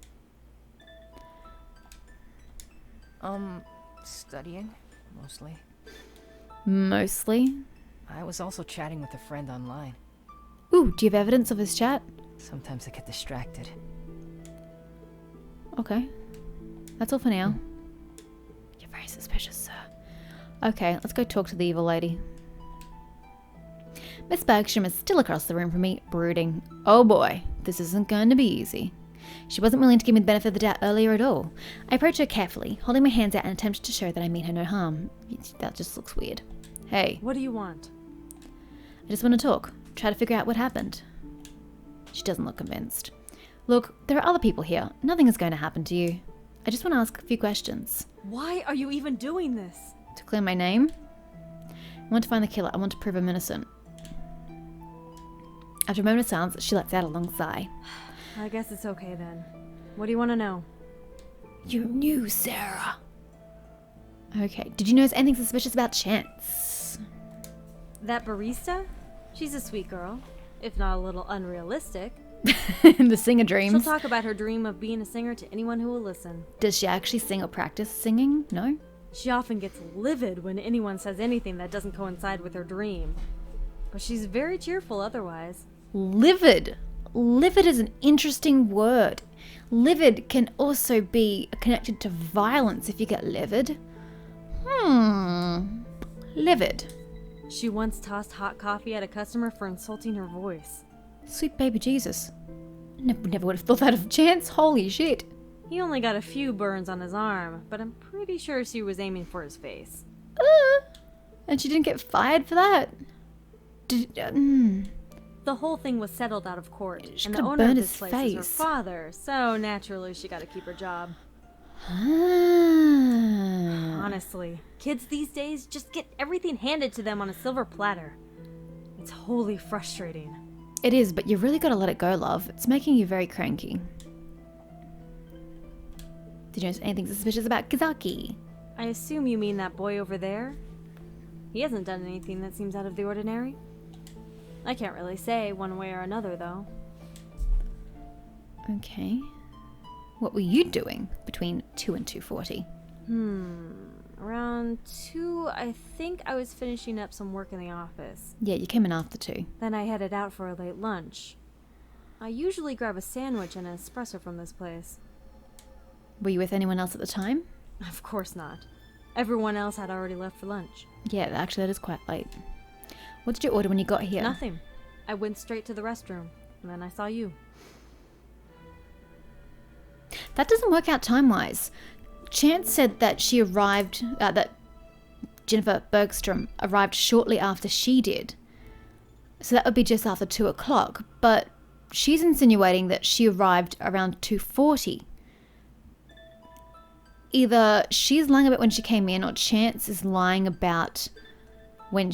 Studying, mostly. Mostly? I was also chatting with a friend online. Ooh, do you have evidence of his chat? Sometimes I get distracted. Okay. That's all for now. You're very suspicious, sir. Okay, let's go talk to the evil lady. Miss Bergstrom is still across the room from me, brooding. Oh boy, this isn't going to be easy. She wasn't willing to give me the benefit of the doubt earlier at all. I approach her carefully, holding my hands out in an attempt to show that I mean her no harm. That just looks weird. Hey. What do you want? I just want to talk. Try to figure out what happened. She doesn't look convinced. Look, there are other people here. Nothing is going to happen to you. I just want to ask a few questions. Why are you even doing this? To clear my name? I want to find the killer. I want to prove I'm innocent. After a moment of silence, she lets out a long sigh. I guess it's okay then. What do you want to know? You knew, Sarah. Okay. Did you notice anything suspicious about Chance? That barista? She's a sweet girl, if not a little unrealistic. The singer dreams. She'll talk about her dream of being a singer to anyone who will listen. Does she actually sing or practice singing? No? She often gets livid when anyone says anything that doesn't coincide with her dream. But she's very cheerful otherwise. Livid. Livid is an interesting word. Livid can also be connected to violence if you get livid. Livid. She once tossed hot coffee at a customer for insulting her voice. Sweet baby Jesus. Never would have thought that of Chance. Holy shit. He only got a few burns on his arm, but I'm pretty sure she was aiming for his face. And she didn't get fired for that? The whole thing was settled out of court, She and the could've owner of burned this his place is her face. father, so naturally she got to keep her job. Honestly, kids these days just get everything handed to them on a silver platter. It's wholly frustrating. It is, but you really gotta let it go, love. It's making you very cranky. Did you notice anything suspicious about Kazaki? I assume you mean that boy over there? He hasn't done anything that seems out of the ordinary. I can't really say one way or another, though. Okay. What were you doing between 2 and 2:40? Around 2, I think I was finishing up some work in the office. Yeah, you came in after 2. Then I headed out for a late lunch. I usually grab a sandwich and an espresso from this place. Were you with anyone else at the time? Of course not. Everyone else had already left for lunch. Yeah, actually that is quite late. What did you order when you got here? Nothing. I went straight to the restroom, and then I saw you. That doesn't work out time-wise. Chance said that she arrived, that Jennifer Bergstrom arrived shortly after she did. So that would be just after 2 o'clock. But she's insinuating that she arrived around 2:40. Either she's lying about when she came in, or Chance is lying about when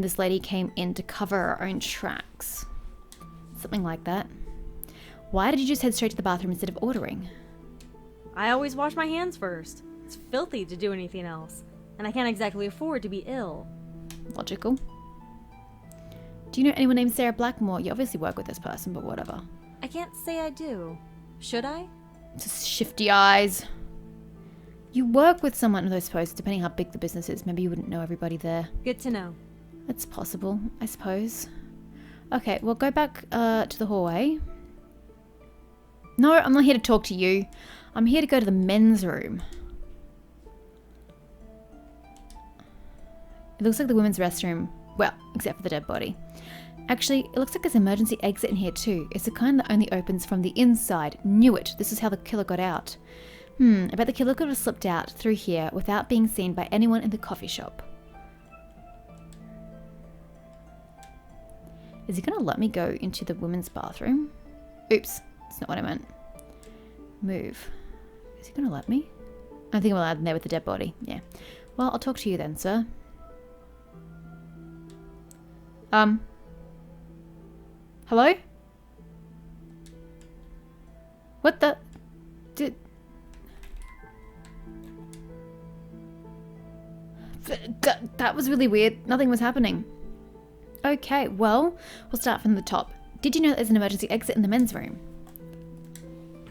this lady came in to cover her own tracks. Something like that. Why did you just head straight to the bathroom instead of ordering? I always wash my hands first. It's filthy to do anything else, and I can't exactly afford to be ill. Logical. Do you know anyone named Sarah Blackmore? You obviously work with this person, but whatever. I can't say I do. Should I? Just shifty eyes. You work with someone, I suppose, depending how big the business is. Maybe you wouldn't know everybody there. Good to know. That's possible, I suppose. Okay, well, go back to the hallway. No, I'm not here to talk to you. I'm here to go to the men's room. It looks like the women's restroom. Well, except for the dead body. Actually, it looks like there's an emergency exit in here too. It's the kind that only opens from the inside. Knew it. This is how the killer got out. I bet the killer could have slipped out through here without being seen by anyone in the coffee shop. Is he going to let me go into the women's bathroom? Oops, that's not what I meant. Move. Is he going to let me? I think I'm allowed in there with the dead body. Yeah. Well, I'll talk to you then, sir. Hello? What the... That was really weird. Nothing was happening. Okay, well, we'll start from the top. Did you know there's an emergency exit in the men's room?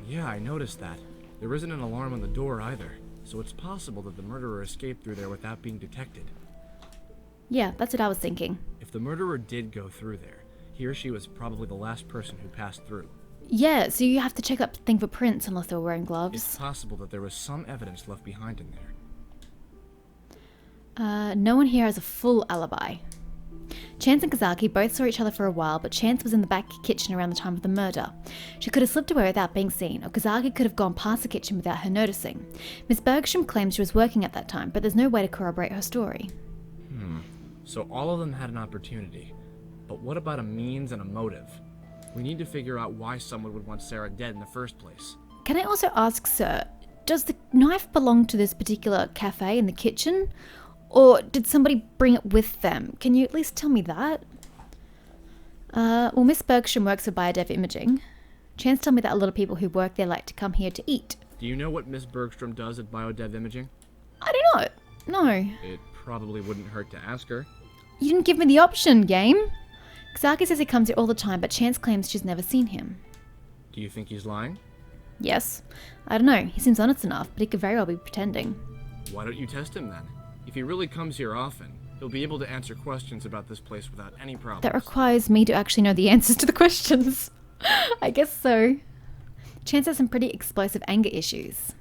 Yeah, I noticed that. There isn't an alarm on the door either, so it's possible that the murderer escaped through there without being detected. Yeah, that's what I was thinking. If the murderer did go through there, he or she was probably the last person who passed through. Yeah, so you have to check up thing for prints unless they were wearing gloves. It's possible that there was some evidence left behind in there. No one here has a full alibi. Chance and Kazaki both saw each other for a while, but Chance was in the back kitchen around the time of the murder. She could have slipped away without being seen, or Kazaki could have gone past the kitchen without her noticing. Miss Bergstrom claims she was working at that time, but there's no way to corroborate her story. So all of them had an opportunity. But what about a means and a motive? We need to figure out why someone would want Sarah dead in the first place. Can I also ask, sir, does the knife belong to this particular cafe in the kitchen? Or did somebody bring it with them? Can you at least tell me that? Well, Miss Bergstrom works for Biodev Imaging. Chance told me that a lot of people who work there like to come here to eat. Do you know what Miss Bergstrom does at Biodev Imaging? I do not. No. It probably wouldn't hurt to ask her. You didn't give me the option, game. Kazaki says he comes here all the time, but Chance claims she's never seen him. Do you think he's lying? Yes. I don't know. He seems honest enough, but he could very well be pretending. Why don't you test him then? If he really comes here often, he'll be able to answer questions about this place without any problems. That requires me to actually know the answers to the questions. I guess so. Chance has some pretty explosive anger issues.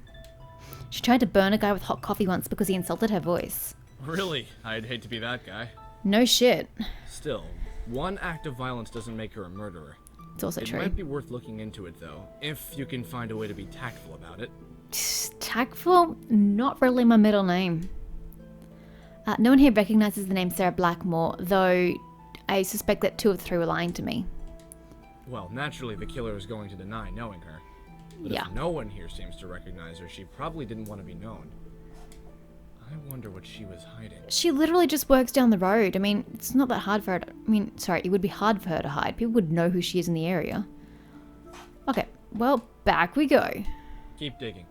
She tried to burn a guy with hot coffee once because he insulted her voice. Really? I'd hate to be that guy. No shit. Still, one act of violence doesn't make her a murderer. It's also It true. might be worth looking into it, though, if you can find a way to be tactful about it. Tactful? Not really my middle name. No one here recognizes the name Sarah Blackmore, though I suspect that 2 of 3 were lying to me. Well, naturally the killer is going to deny knowing her. But Yeah. if no one here seems to recognize her, she probably didn't want to be known. I wonder what she was hiding. She literally just works down the road. I mean, it's not that hard for her to... it would be hard for her to hide. People would know who she is in the area. Okay, well, back we go. Keep digging.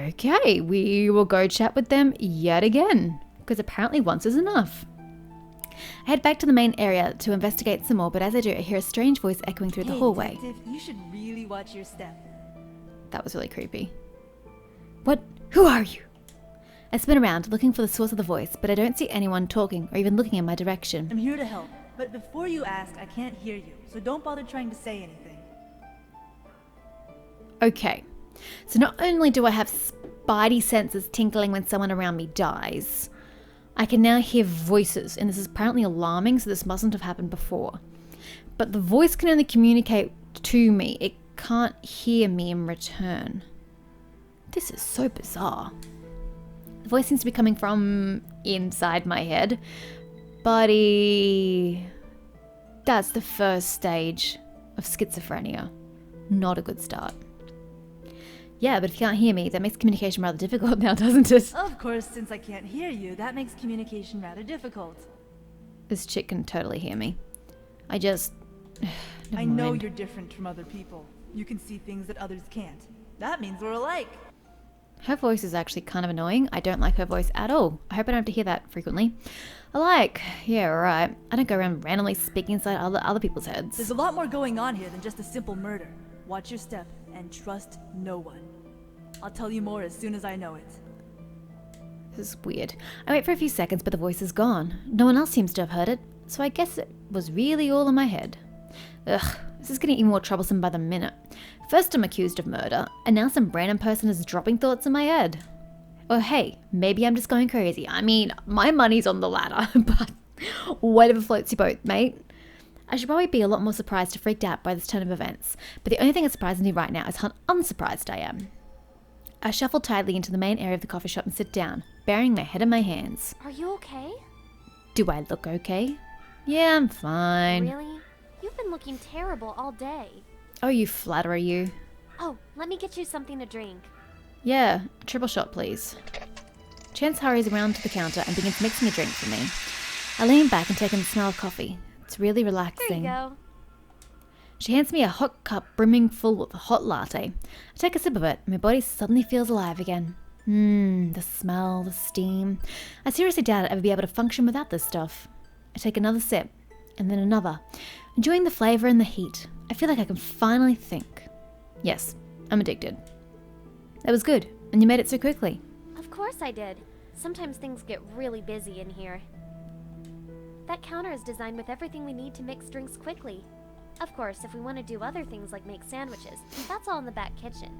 Okay, we will go chat with them yet again, because apparently once is enough. I head back to the main area to investigate some more, but as I do, I hear a strange voice echoing through the hallway. Detective, you should really watch your step. That was really creepy. What? Who are you? I spin around, looking for the source of the voice, but I don't see anyone talking or even looking in my direction. I'm here to help, but before you ask, I can't hear you, so don't bother trying to say anything. Okay, so not only do I have spidey senses tinkling when someone around me dies, I can now hear voices, and this is apparently alarming, so this mustn't have happened before. But the voice can only communicate to me, it can't hear me in return. This is so bizarre. The voice seems to be coming from inside my head. Buddy, that's the first stage of schizophrenia. Not a good start. Yeah, but if you can't hear me, that makes communication rather difficult now, doesn't it? Of course, since I can't hear you, that makes communication rather difficult. This chick can totally hear me. I just... I know you're different from other people. You can see things that others can't. That means we're alike. Her voice is actually kind of annoying. I don't like her voice at all. I hope I don't have to hear that frequently. Yeah, right. I don't go around randomly speaking inside other people's heads. There's a lot more going on here than just a simple murder. Watch your step and trust no one. I'll tell you more as soon as I know it. This is weird. I wait for a few seconds, but the voice is gone. No one else seems to have heard it, so I guess it was really all in my head. Ugh, this is getting even more troublesome by the minute. First I'm accused of murder, and now some random person is dropping thoughts in my head. Or hey, maybe I'm just going crazy. I mean, my money's on the ladder, but whatever floats your boat, mate. I should probably be a lot more surprised or freaked out by this turn of events, but the only thing that surprises me right now is how unsurprised I am. I shuffle tidily into the main area of the coffee shop and sit down, burying my head in my hands. Are you okay? Do I look okay? Yeah, I'm fine. Really? You've been looking terrible all day. Oh, you flatterer, you. Oh, let me get you something to drink. Yeah, a triple shot, please. Chance hurries around to the counter and begins mixing a drink for me. I lean back and take in the smell of coffee. It's really There relaxing. you go. She hands me a hot cup brimming full with a hot latte. I take a sip of it, and my body suddenly feels alive again. The smell, the steam. I seriously doubt I'd ever be able to function without this stuff. I take another sip, and then another, enjoying the flavour and the heat. I feel like I can finally think. Yes, I'm addicted. That was good, and you made it so quickly. Of course I did. Sometimes things get really busy in here. That counter is designed with everything we need to mix drinks quickly. Of course, if we want to do other things like make sandwiches, that's all in the back kitchen.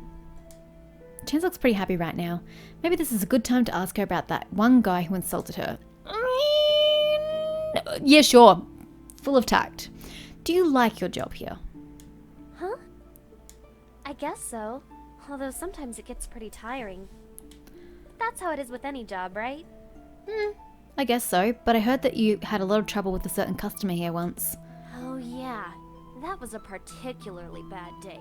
Chance looks pretty happy right now. Maybe this is a good time to ask her about that one guy who insulted her. Yeah, sure. Full of tact. Do you like your job here? Huh? I guess so. Although sometimes it gets pretty tiring. That's how it is with any job, right? I guess so, but I heard that you had a lot of trouble with a certain customer here once. Oh yeah. That was a particularly bad day.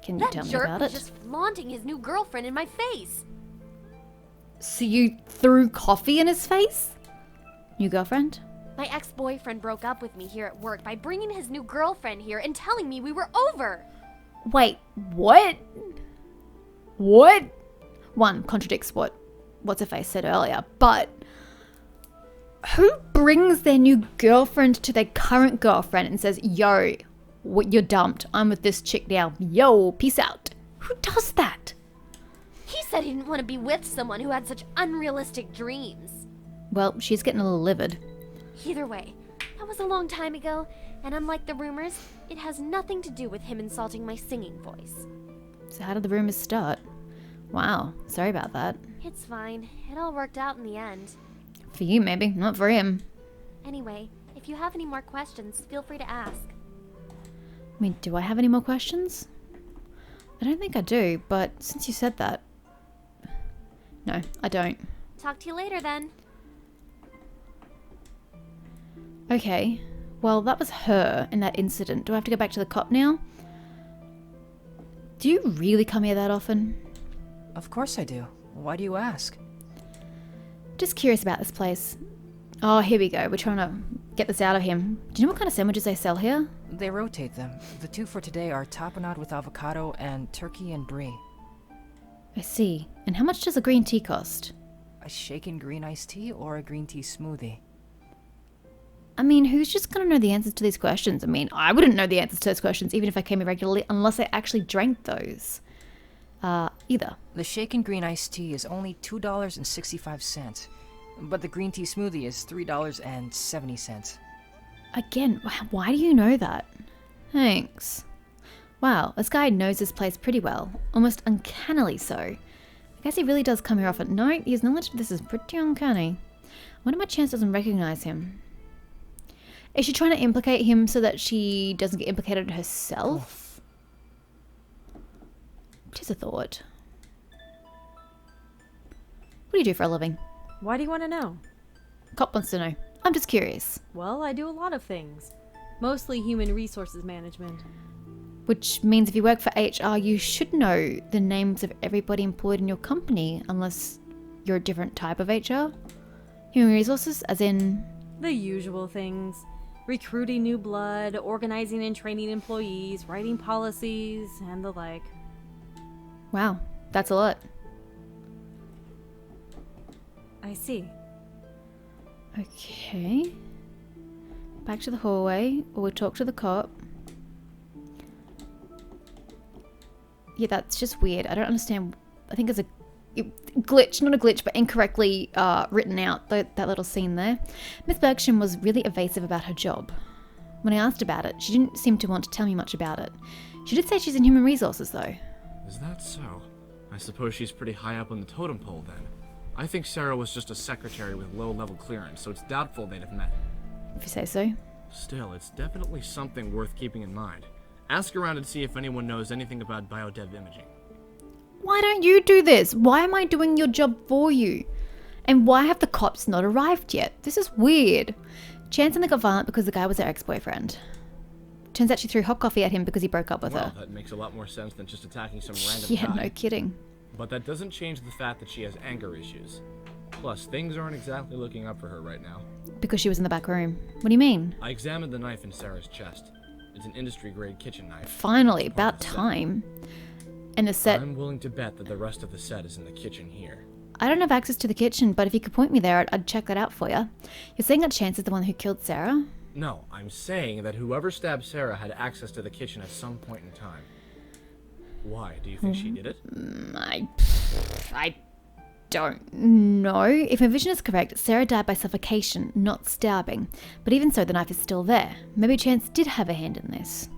Can you That tell me jerk about was it? just flaunting his new girlfriend in my face. So you threw coffee in his face? New girlfriend? My ex-boyfriend broke up with me here at work by bringing his new girlfriend here and telling me we were over. Wait, what? What? One contradicts what's her face said earlier, but who brings their new girlfriend to their current girlfriend and says, yo, you're dumped. I'm with this chick now. Yo, peace out. Who does that? He said he didn't want to be with someone who had such unrealistic dreams. Well, she's getting a little livid. Either way, that was a long time ago, and unlike the rumors, it has nothing to do with him insulting my singing voice. So how did the rumors start? Wow, sorry about that. It's fine. It all worked out in the end. For you, maybe, not for him. Anyway, if you have any more questions, feel free to ask. I mean, do I have any more questions? I don't think I do, but since you said that... No, I don't. Talk to you later then. Okay, well, that was her in that incident. Do I have to go back to the cop now? Do you really come here that often? Of course I do. Why do you ask? Just curious about this place. Oh, here we go. We're trying to get this out of him. Do you know what kind of sandwiches they sell here? They rotate them. The two for today are tapenade with avocado and turkey and brie. I see. And how much does a green tea cost? A shaken green iced tea or a green tea smoothie? I mean, who's just going to know the answers to these questions? I mean, I wouldn't know the answers to those questions even if I came here regularly unless I actually drank those. Either. The shaken green iced tea is only $2.65, but the green tea smoothie is $3.70. Again, why do you know that? Thanks. Wow, this guy knows this place pretty well. Almost uncannily so. I guess he really does come here often. No, his knowledge of this is pretty uncanny. I wonder if my chance doesn't recognize him. Is she trying to implicate him so that she doesn't get implicated herself? Just a thought. What do you do for a living? Why do you want to know? Cop wants to know. I'm just curious. Well, I do a lot of things. Mostly human resources management. Which means if you work for HR, you should know the names of everybody employed in your company, unless you're a different type of HR. Human resources, as in... The usual things. Recruiting new blood, organizing and training employees, writing policies, and the like. Wow, that's a lot. I see. Okay. Back to the hallway, or we'll talk to the cop. Yeah, that's just weird. I don't understand. I think it's a glitch, not a glitch, but incorrectly written out, that little scene there. Miss Bergsham was really evasive about her job. When I asked about it, she didn't seem to want to tell me much about it. She did say she's in human resources, though. Is that so? I suppose she's pretty high up on the totem pole, then. I think Sarah was just a secretary with low-level clearance, so it's doubtful they'd have met. If you say so. Still, it's definitely something worth keeping in mind. Ask around and see if anyone knows anything about biodev imaging. Why don't you do this? Why am I doing your job for you? And why have the cops not arrived yet? This is weird. Chance and they got violent because the guy was their ex-boyfriend. Turns out she threw hot coffee at him because he broke up with Well, her. that makes a lot more sense than just attacking some random Yeah, guy. no kidding. But that doesn't change the fact that she has anger issues. Plus, things aren't exactly looking up for her right now. Because she was in the back room. What do you mean? I examined the knife in Sarah's chest. It's an industry-grade kitchen knife. Finally, It's part about of the set. time. And the set... I'm willing to bet that the rest of the set is in the kitchen here. I don't have access to the kitchen, but if you could point me there, I'd check that out for you. You're saying that Chance is the one who killed Sarah? No, I'm saying that whoever stabbed Sarah had access to the kitchen at some point in time. Why? Do you think she did it? I don't know. If my vision is correct, Sarah died by suffocation, not stabbing. But even so, the knife is still there. Maybe Chance did have a hand in this.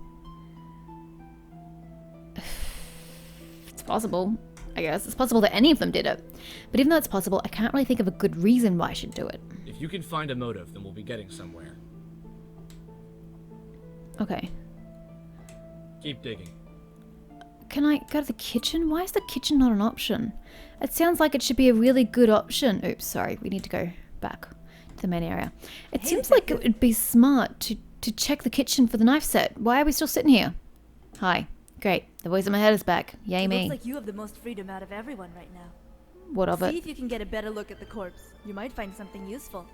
It's possible, I guess. It's possible that any of them did it. But even though it's possible, I can't really think of a good reason why I should do it. If you can find a motive, then we'll be getting somewhere. Okay. Keep digging. Can I go to the kitchen? Why is the kitchen not an option? It sounds like it should be a really good option. Oops, sorry. We need to go back to the main area. It seems like it would be smart to check the kitchen for the knife set. Why are we still sitting here? Hi. Great. The voice in my head is back. Yay me. Looks like you have the most freedom out of everyone right now. What of it? See if you can get a better look at the corpse. You might find something useful.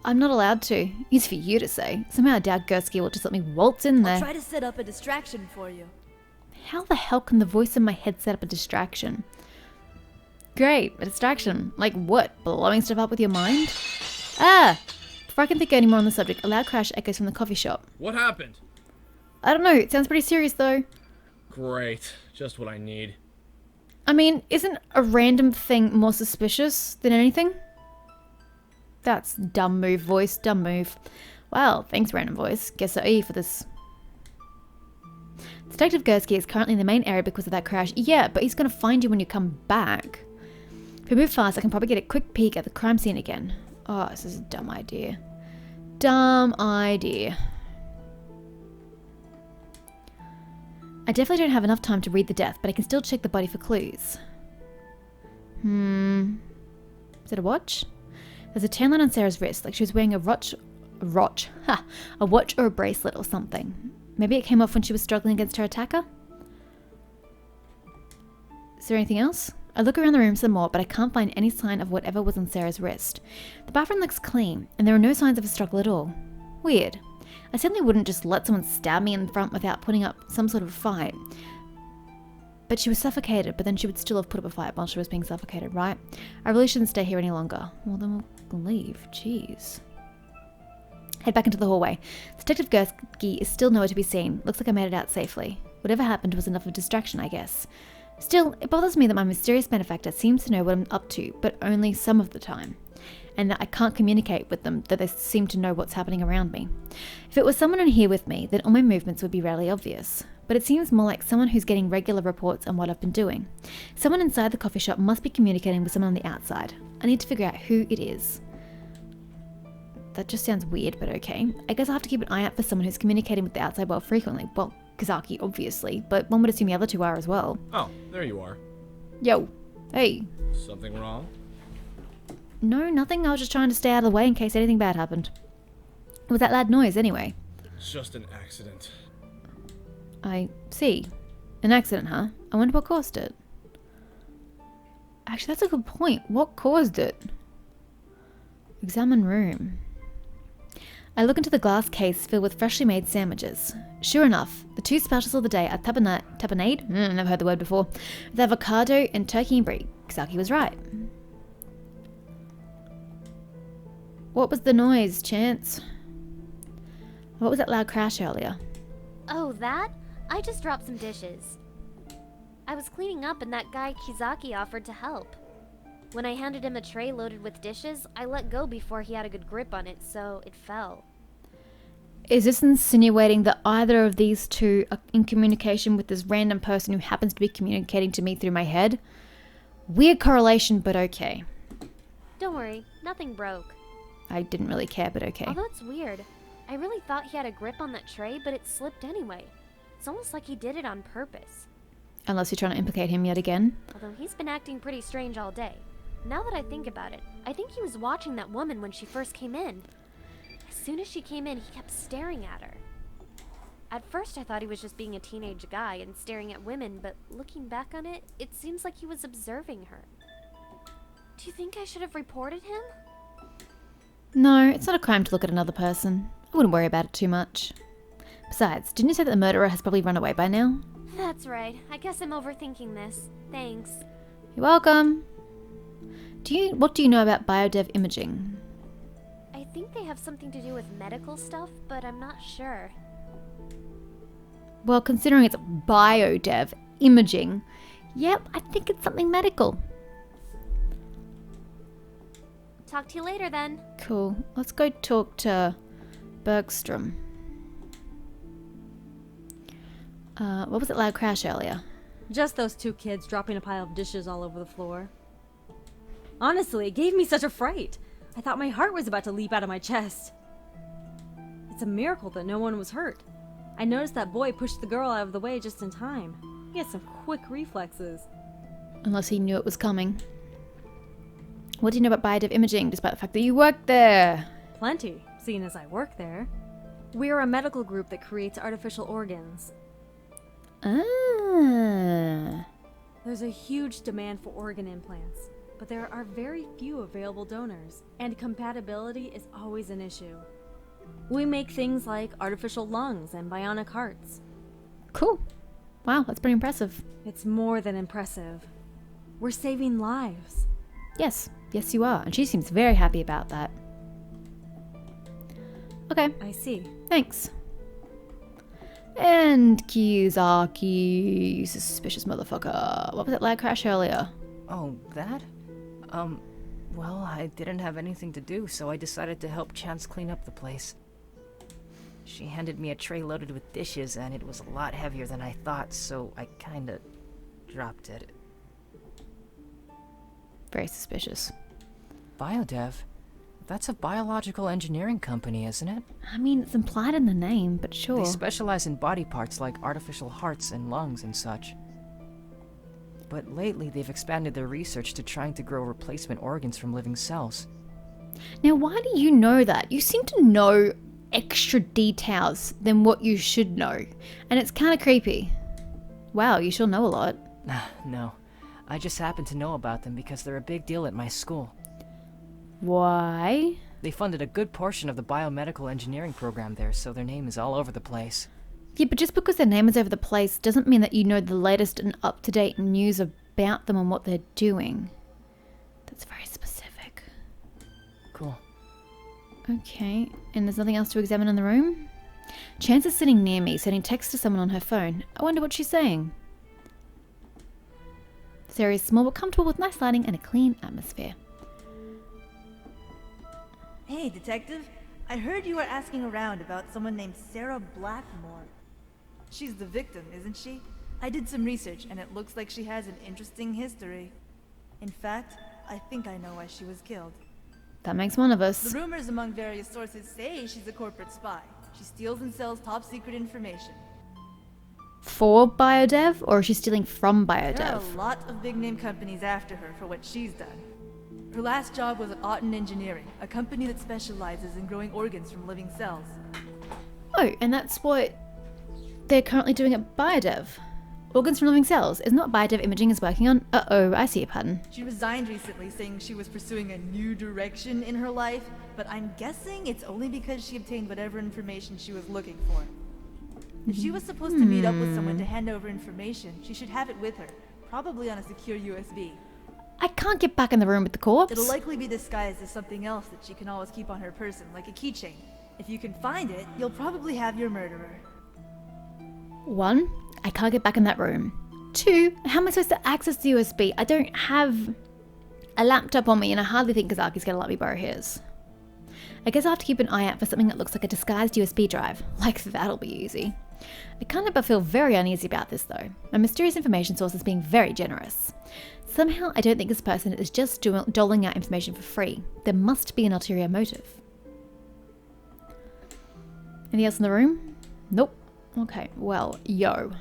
I'm not allowed to. It's for you to say. Somehow I doubt Gursky will just let me waltz in there. I'll try to set up a distraction for you. How the hell can the voice in my head set up a distraction? Great, a distraction. Like what? Blowing stuff up with your mind? Ah! Before I can think any more on the subject, a loud crash echoes from the coffee shop. What happened? I don't know, it sounds pretty serious though. Great. Just what I need. I mean, isn't a random thing more suspicious than anything? That's dumb move, voice. Dumb move. Well, thanks, random voice. Guess I owe you for this. Detective Gursky is currently in the main area because of that crash. Yeah, but he's going to find you when you come back. If we move fast, I can probably get a quick peek at the crime scene again. Oh, this is a dumb idea. Dumb idea. I definitely don't have enough time to read the death, but I can still check the body for clues. Is it a watch? There's a tan line on Sarah's wrist, like she was wearing a watch or a bracelet or something. Maybe it came off when she was struggling against her attacker? Is there anything else? I look around the room some more, but I can't find any sign of whatever was on Sarah's wrist. The bathroom looks clean, and there are no signs of a struggle at all. Weird. I certainly wouldn't just let someone stab me in the front without putting up some sort of fight. But she was suffocated, but then she would still have put up a fight while she was being suffocated, right? I really shouldn't stay here any longer. Well, then we'll leave. Jeez. Head back into the hallway. Detective Gursky is still nowhere to be seen. Looks like I made it out safely. Whatever happened was enough of a distraction, I guess. Still, it bothers me that my mysterious benefactor seems to know what I'm up to, but only some of the time. And that I can't communicate with them, that they seem to know what's happening around me. If it was someone in here with me, then all my movements would be rarely obvious. But it seems more like someone who's getting regular reports on what I've been doing. Someone inside the coffee shop must be communicating with someone on the outside. I need to figure out who it is. That just sounds weird, but okay. I guess I'll have to keep an eye out for someone who's communicating with the outside world frequently. Well, Kazaki, obviously, but one would assume the other two are as well. Oh, there you are. Yo. Hey. Something wrong? No, nothing. I was just trying to stay out of the way in case anything bad happened. What was that loud noise, anyway? It's just an accident. I see. An accident, huh? I wonder what caused it. Actually, that's a good point. What caused it? Examine room. I look into the glass case filled with freshly made sandwiches. Sure enough, the two specials of the day are tapenade? Never heard the word before. With avocado and turkey and brie. Kazaki was right. What was the noise, Chance? What was that loud crash earlier? Oh, that? I just dropped some dishes. I was cleaning up and that guy Kizaki offered to help. When I handed him a tray loaded with dishes, I let go before he had a good grip on it, so it fell. Is this insinuating that either of these two are in communication with this random person who happens to be communicating to me through my head? Weird correlation, but okay. Don't worry, nothing broke. I didn't really care, but okay. Although it's weird. I really thought he had a grip on that tray, but it slipped anyway. It's almost like he did it on purpose. Unless you're trying to implicate him yet again. Although he's been acting pretty strange all day. Now that I think about it, I think he was watching that woman when she first came in. As soon as she came in, he kept staring at her. At first I thought he was just being a teenage guy and staring at women, but looking back on it, it seems like he was observing her. Do you think I should have reported him? No, it's not a crime to look at another person. I wouldn't worry about it too much. Besides, didn't you say that the murderer has probably run away by now? That's right. I guess I'm overthinking this. Thanks. You're welcome. What do you know about biodev imaging? I think they have something to do with medical stuff, but I'm not sure. Well, considering it's biodev imaging, yep, I think it's something medical. Talk to you later then. Cool. Let's go talk to Bergstrom. What was it loud crash earlier? Just those two kids dropping a pile of dishes all over the floor. Honestly, it gave me such a fright. I thought my heart was about to leap out of my chest. It's a miracle that no one was hurt. I noticed that boy pushed the girl out of the way just in time. He had some quick reflexes. Unless he knew it was coming. What do you know about biodev imaging, despite the fact that you work there? Plenty, seeing as I work there. We're a medical group that creates artificial organs. Ah. There's a huge demand for organ implants, but there are very few available donors, and compatibility is always an issue. We make things like artificial lungs and bionic hearts. Cool. Wow, that's pretty impressive. It's more than impressive. We're saving lives. Yes. Yes, you are. And she seems very happy about that. Okay. I see. Thanks. And Kiyosaki, suspicious motherfucker. What was it like crash earlier? Oh, that? Well, I didn't have anything to do, so I decided to help Chance clean up the place. She handed me a tray loaded with dishes, and it was a lot heavier than I thought, so I kinda dropped it. Very suspicious. Biodev? That's a biological engineering company, isn't it? I mean, it's implied in the name, but sure. They specialize in body parts like artificial hearts and lungs and such. But lately, they've expanded their research to trying to grow replacement organs from living cells. Now, why do you know that? You seem to know extra details than what you should know. And it's kind of creepy. Wow, you sure know a lot. No, I just happen to know about them because they're a big deal at my school. Why? They funded a good portion of the biomedical engineering program there, so their name is all over the place. Yeah, but just because their name is over the place doesn't mean that you know the latest and up-to-date news about them and what they're doing. That's very specific. Cool. Okay, and there's nothing else to examine in the room? Chance is sitting near me, sending text to someone on her phone. I wonder what she's saying. This area is small but comfortable with nice lighting and a clean atmosphere. Hey, detective. I heard you were asking around about someone named Sarah Blackmore. She's the victim, isn't she? I did some research, and it looks like she has an interesting history. In fact, I think I know why she was killed. That makes one of The us. rumors among various sources say she's a corporate spy. She steals and sells top-secret information. For Biodev, or is she stealing from There are Biodev? a lot of big-name companies after her for what she's done. Her last job was at Otten Engineering, a company that specializes in growing organs from living cells. Oh, and that's what they're currently doing at Biodev. Organs from living cells. Isn't what Biodev Imaging is working on? Uh-oh, I see a pattern. She resigned recently, saying she was pursuing a new direction in her life, but I'm guessing it's only because she obtained whatever information she was looking for. If she was supposed to meet up with someone to hand over information, she should have it with her, probably on a secure USB. I can't get back in the room with the corpse. It'll likely be disguised as something else that she can always keep on her person, like a keychain. If you can find it, you'll probably have your murderer. 1, I can't get back in that room. 2, how am I supposed to access the USB? I don't have a laptop on me and I hardly think Kazaki's gonna let me borrow his. I guess I'll have to keep an eye out for something that looks like a disguised USB drive. Like that'll be easy. I can't help but feel very uneasy about this though. My mysterious information source is being very generous. Somehow I don't think this person is just doling out information for free. There must be an ulterior motive. Anything else in the room? Nope. Okay, well, yo.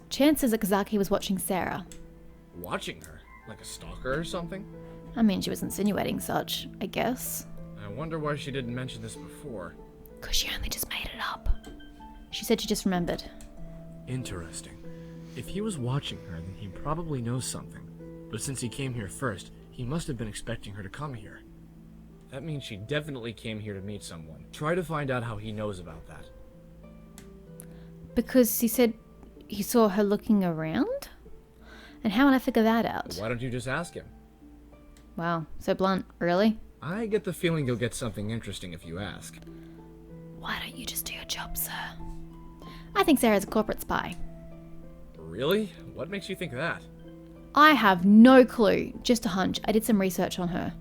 Chances that Kazaki was watching Sarah. Watching her? Like a stalker or something? I mean, she was insinuating such, I guess. I wonder why she didn't mention this before. 'Cause she only just made it up. She said she just remembered. Interesting. If he was watching her, then he probably knows something. But since he came here first, he must have been expecting her to come here. That means she definitely came here to meet someone. Try to find out how he knows about that. Because he said he saw her looking around? And how will I figure that out? Why don't you just ask him? Wow, so blunt. Really? I get the feeling you'll get something interesting if you ask. Why don't you just do your job, sir? I think Sarah's a corporate spy. Really? What makes you think that? I have no clue. Just a hunch. I did some research on her.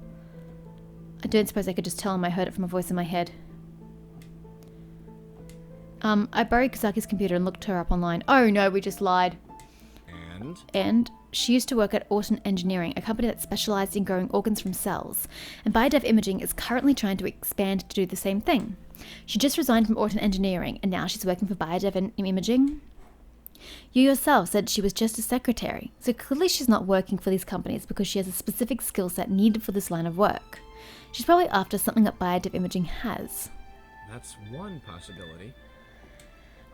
I don't suppose I could just tell him I heard it from a voice in my head. I borrowed Kazaki's computer and looked her up online. Oh no, we just lied. And she used to work at Orton Engineering, a company that specialized in growing organs from cells. And Biodev Imaging is currently trying to expand to do the same thing. She just resigned from Orton Engineering, and now she's working for Biodev Imaging. You yourself said she was just a secretary, so clearly she's not working for these companies because she has a specific skill set needed for this line of work. She's probably after something that Biodev Imaging has. That's one possibility.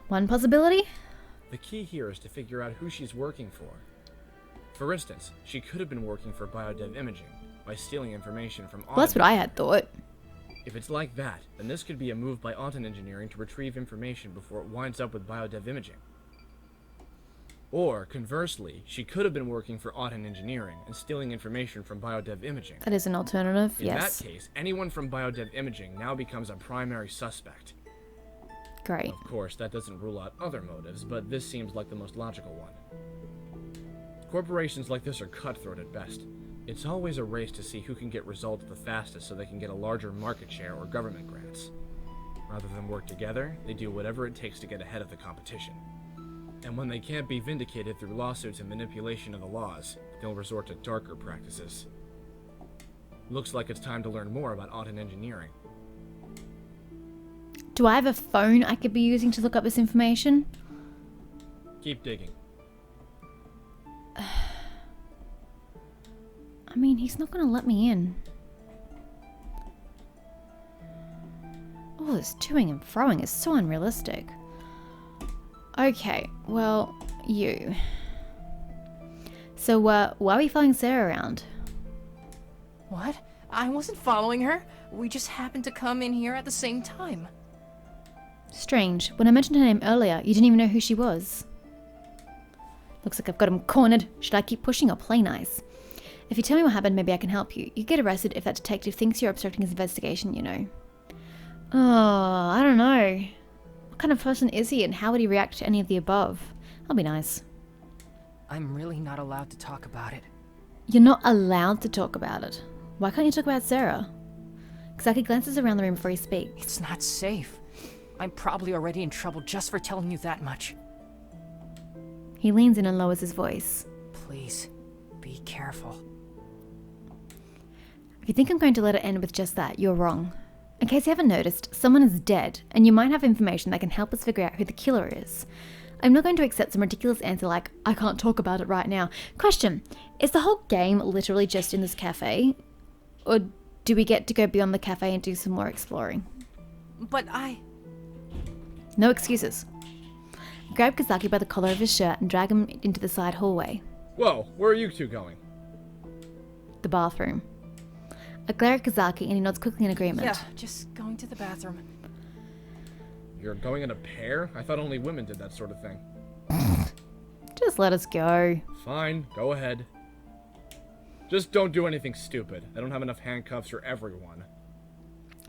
One possibility? The key here is to figure out who she's working for. For instance, she could have been working for Biodev Imaging by stealing information from Well, that's what I had thought. If it's like that, then this could be a move by Orton Engineering to retrieve information before it winds up with Biodev Imaging. Or, conversely, she could have been working for Orton Engineering and stealing information from Biodev Imaging. That is an alternative, In yes. that case, anyone from Biodev Imaging now becomes a primary suspect. Great. Of course, that doesn't rule out other motives, but this seems like the most logical one. Corporations like this are cutthroat at best. It's always a race to see who can get results the fastest so they can get a larger market share or government grants. Rather than work together, they do whatever it takes to get ahead of the competition. And when they can't be vindicated through lawsuits and manipulation of the laws, they'll resort to darker practices. Looks like it's time to learn more about Orton Engineering. Do I have a phone I could be using to look up this information? Keep digging. I mean, he's not going to let me in. All this toing and froing is so unrealistic. Okay, well, you. So, why are we following Sarah around? What? I wasn't following her. We just happened to come in here at the same time. Strange. When I mentioned her name earlier, you didn't even know who she was. Looks like I've got him cornered. Should I keep pushing or play nice? If you tell me what happened, maybe I can help you. You get arrested if that detective thinks you're obstructing his investigation, you know. Oh, I don't know. What kind of person is he and how would he react to any of the above? That'll be nice. I'm really not allowed to talk about it. You're not allowed to talk about it. Why can't you talk about Sarah? Kazaki glances around the room before he speaks. It's not safe. I'm probably already in trouble just for telling you that much. He leans in and lowers his voice. Please, be careful. If you think I'm going to let it end with just that, you're wrong. In case you haven't noticed, someone is dead, and you might have information that can help us figure out who the killer is. I'm not going to accept some ridiculous answer like, I can't talk about it right now. Question, is the whole game literally just in this cafe? Or do we get to go beyond the cafe and do some more exploring? But No excuses. Grab Kazaki by the collar of his shirt and drag him into the side hallway. Whoa, where are you two going? The bathroom. I glare at Kazaki and he nods quickly in agreement. yeah, just going to the bathroom. You're going in a pair? I thought only women did that sort of thing. Just let us go. Fine, go ahead. Just don't do anything stupid. I don't have enough handcuffs for everyone.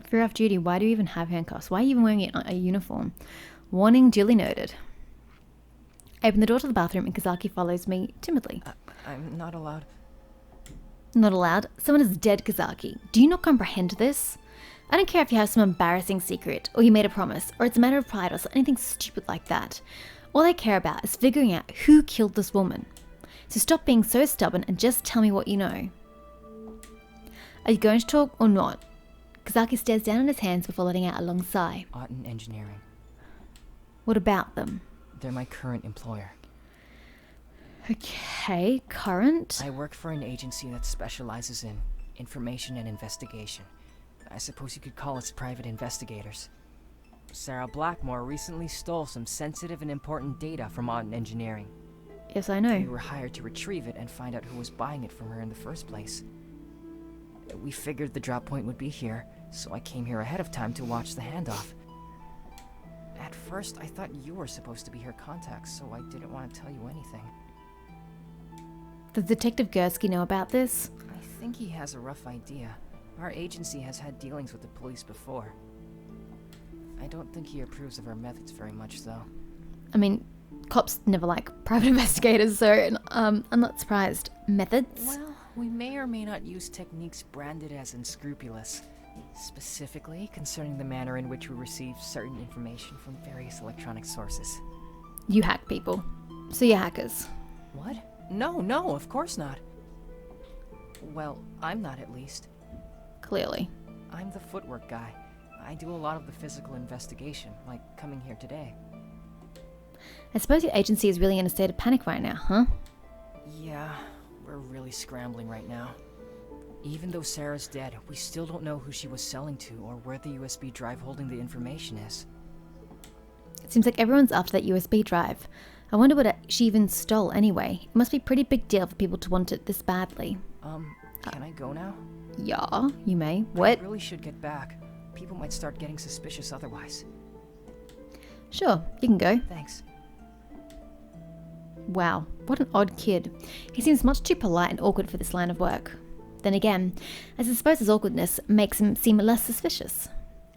If you're off duty, why do you even have handcuffs? Why are you even wearing a uniform? Warning duly noted. I open the door to the bathroom and Kazaki follows me timidly. I'm not allowed. Not allowed? Someone is dead, Kazaki. Do you not comprehend this? I don't care if you have some embarrassing secret, or you made a promise, or it's a matter of pride, or anything stupid like that. All I care about is figuring out who killed this woman. So stop being so stubborn and just tell me what you know. Are you going to talk or not? Kazaki stares down at his hands before letting out a long sigh. Orton Engineering. What about them? They're my current employer. Okay, current? I work for an agency that specializes in information and investigation. I suppose you could call us private investigators. Sarah Blackmore recently stole some sensitive and important data from Orton Engineering. Yes, I We know. were hired to retrieve it and find out who was buying it from her in the first place. We figured the drop point would be here, so I came here ahead of time to watch the handoff. At first, I thought you were supposed to be her contact, so I didn't want to tell you anything. Does Detective Gursky know about this? I think he has a rough idea. Our agency has had dealings with the police before. I don't think he approves of our methods very much, though. I mean, cops never like private investigators, so I'm not surprised. Methods? Well, we may or may not use techniques branded as unscrupulous. Specifically, concerning the manner in which we receive certain information from various electronic sources. You hack people. So you're hackers. What? No, of course not. Well, I'm not at least. Clearly. I'm the footwork guy. I do a lot of the physical investigation, like coming here today. I suppose your agency is really in a state of panic right now, huh? Yeah, we're really scrambling right now. Even though Sarah's dead, we still don't know who she was selling to or where the USB drive holding the information is. It seems like everyone's after that USB drive. I wonder what she even stole anyway. It must be a pretty big deal for people to want it this badly. Can I go now? Yeah, you may. What? I really should get back. People might start getting suspicious otherwise. Sure, you can go. Thanks. Wow, what an odd kid. He seems much too polite and awkward for this line of work. Then again, I suppose his awkwardness makes him seem less suspicious.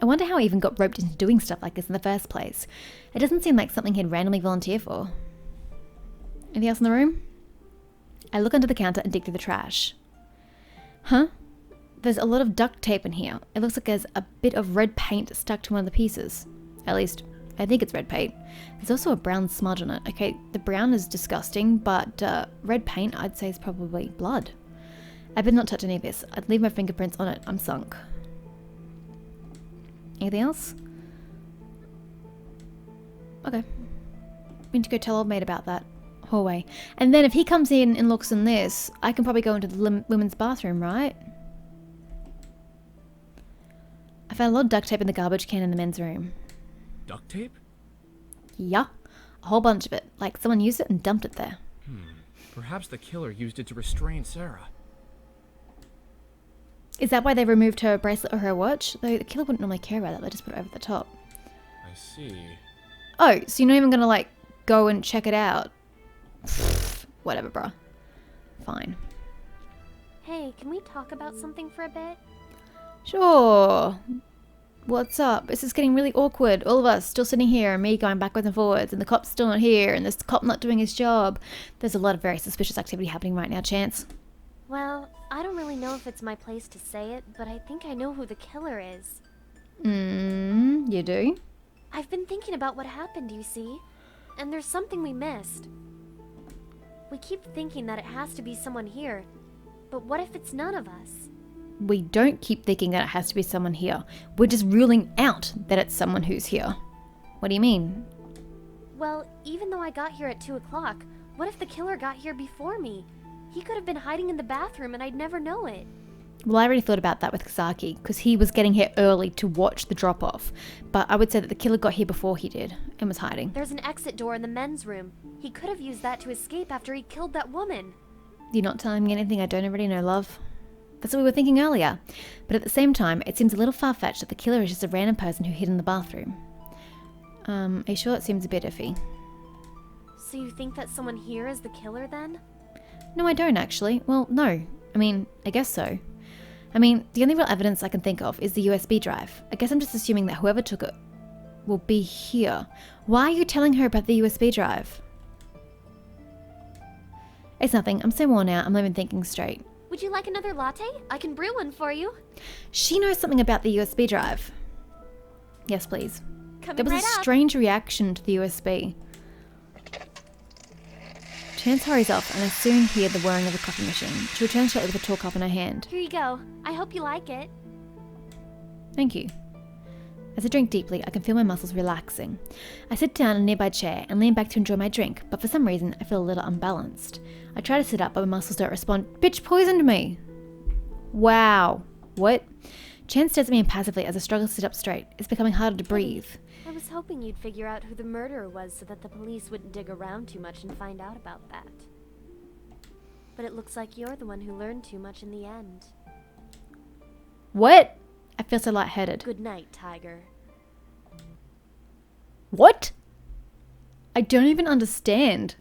I wonder how he even got roped into doing stuff like this in the first place. It doesn't seem like something he'd randomly volunteer for. Anything else in the room? I look under the counter and dig through the trash. Huh? There's a lot of duct tape in here. It looks like there's a bit of red paint stuck to one of the pieces. At least, I think it's red paint. There's also a brown smudge on it. Okay, the brown is disgusting, but red paint I'd say is probably blood. I better not touch any of this. I'd leave my fingerprints on it. I'm sunk. Anything else? Okay. We need to go tell old mate about that. Hallway. And then if he comes in and looks in this, I can probably go into the women's bathroom, right? I found a lot of duct tape in the garbage can in the men's room. Duct tape? Yeah. A whole bunch of it. Like someone used it and dumped it there. Perhaps the killer used it to restrain Sarah. Is that why they removed her bracelet or her watch? Though the killer wouldn't normally care about that. They just put it over the top. I see. Oh, so you're not even gonna like go and check it out? Whatever, bruh. Fine. Hey, can we talk about something for a bit? Sure. What's up? This is getting really awkward. All of us still sitting here and me going backwards and forwards and the cop's still not here and this cop not doing his job. There's a lot of very suspicious activity happening right now, Chance. Well, I don't really know if it's my place to say it, but I think I know who the killer is. You do? I've been thinking about what happened, you see, and there's something we missed. We keep thinking that it has to be someone here, but what if it's none of us? We don't keep thinking that it has to be someone here. We're just ruling out that it's someone who's here. What do you mean? Well, even though I got here at 2 o'clock, what if the killer got here before me? He could have been hiding in the bathroom and I'd never know it. Well, I already thought about that with Kazaki, because he was getting here early to watch the drop-off. But I would say that the killer got here before he did, and was hiding. There's an exit door in the men's room. He could have used that to escape after he killed that woman. You're not telling me anything I don't already know, love. That's what we were thinking earlier. But at the same time, it seems a little far-fetched that the killer is just a random person who hid in the bathroom. Are you sure? It seems a bit iffy. So you think that someone here is the killer then? No, I don't actually. Well, no. I mean, I guess so. I mean, the only real evidence I can think of is the USB drive. I guess I'm just assuming that whoever took it will be here. Why are you telling her about the USB drive? It's nothing. I'm so worn out. I'm not even thinking straight. Would you like another latte? I can brew one for you. She knows something about the USB drive. Yes, please. Coming There was right a up. strange reaction to the USB. Chance hurries off, and I soon hear the whirring of the coffee machine. She returns shortly with a tall cup in her hand. Here you go. I hope you like it. Thank you. As I drink deeply, I can feel my muscles relaxing. I sit down in a nearby chair and lean back to enjoy my drink, but for some reason, I feel a little unbalanced. I try to sit up, but my muscles don't respond. Bitch poisoned me! Wow. What? Chance stares at me impassively as I struggle to sit up straight. It's becoming harder to breathe. I was hoping you'd figure out who the murderer was so that the police wouldn't dig around too much and find out about that. But it looks like you're the one who learned too much in the end. What? I feel so lightheaded. Good night, Tiger. What? I don't even understand.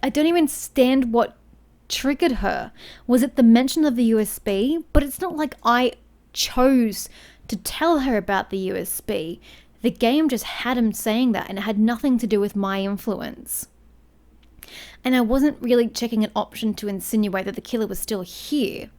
I don't even understand what triggered her. Was it the mention of the USB? But it's not like I chose to tell her about the USB. The game just had him saying that, and it had nothing to do with my influence. And I wasn't really checking an option to insinuate that the killer was still here.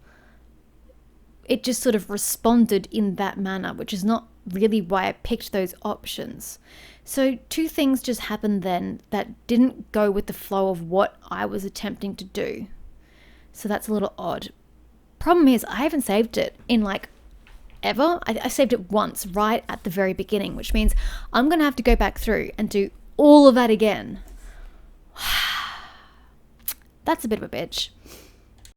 It just sort of responded in that manner, which is not really why I picked those options. So 2 things just happened then that didn't go with the flow of what I was attempting to do. So that's a little odd. Problem is, I haven't saved it in like ever. I saved it once right at the very beginning, which means I'm going to have to go back through and do all of that again. That's a bit of a bitch.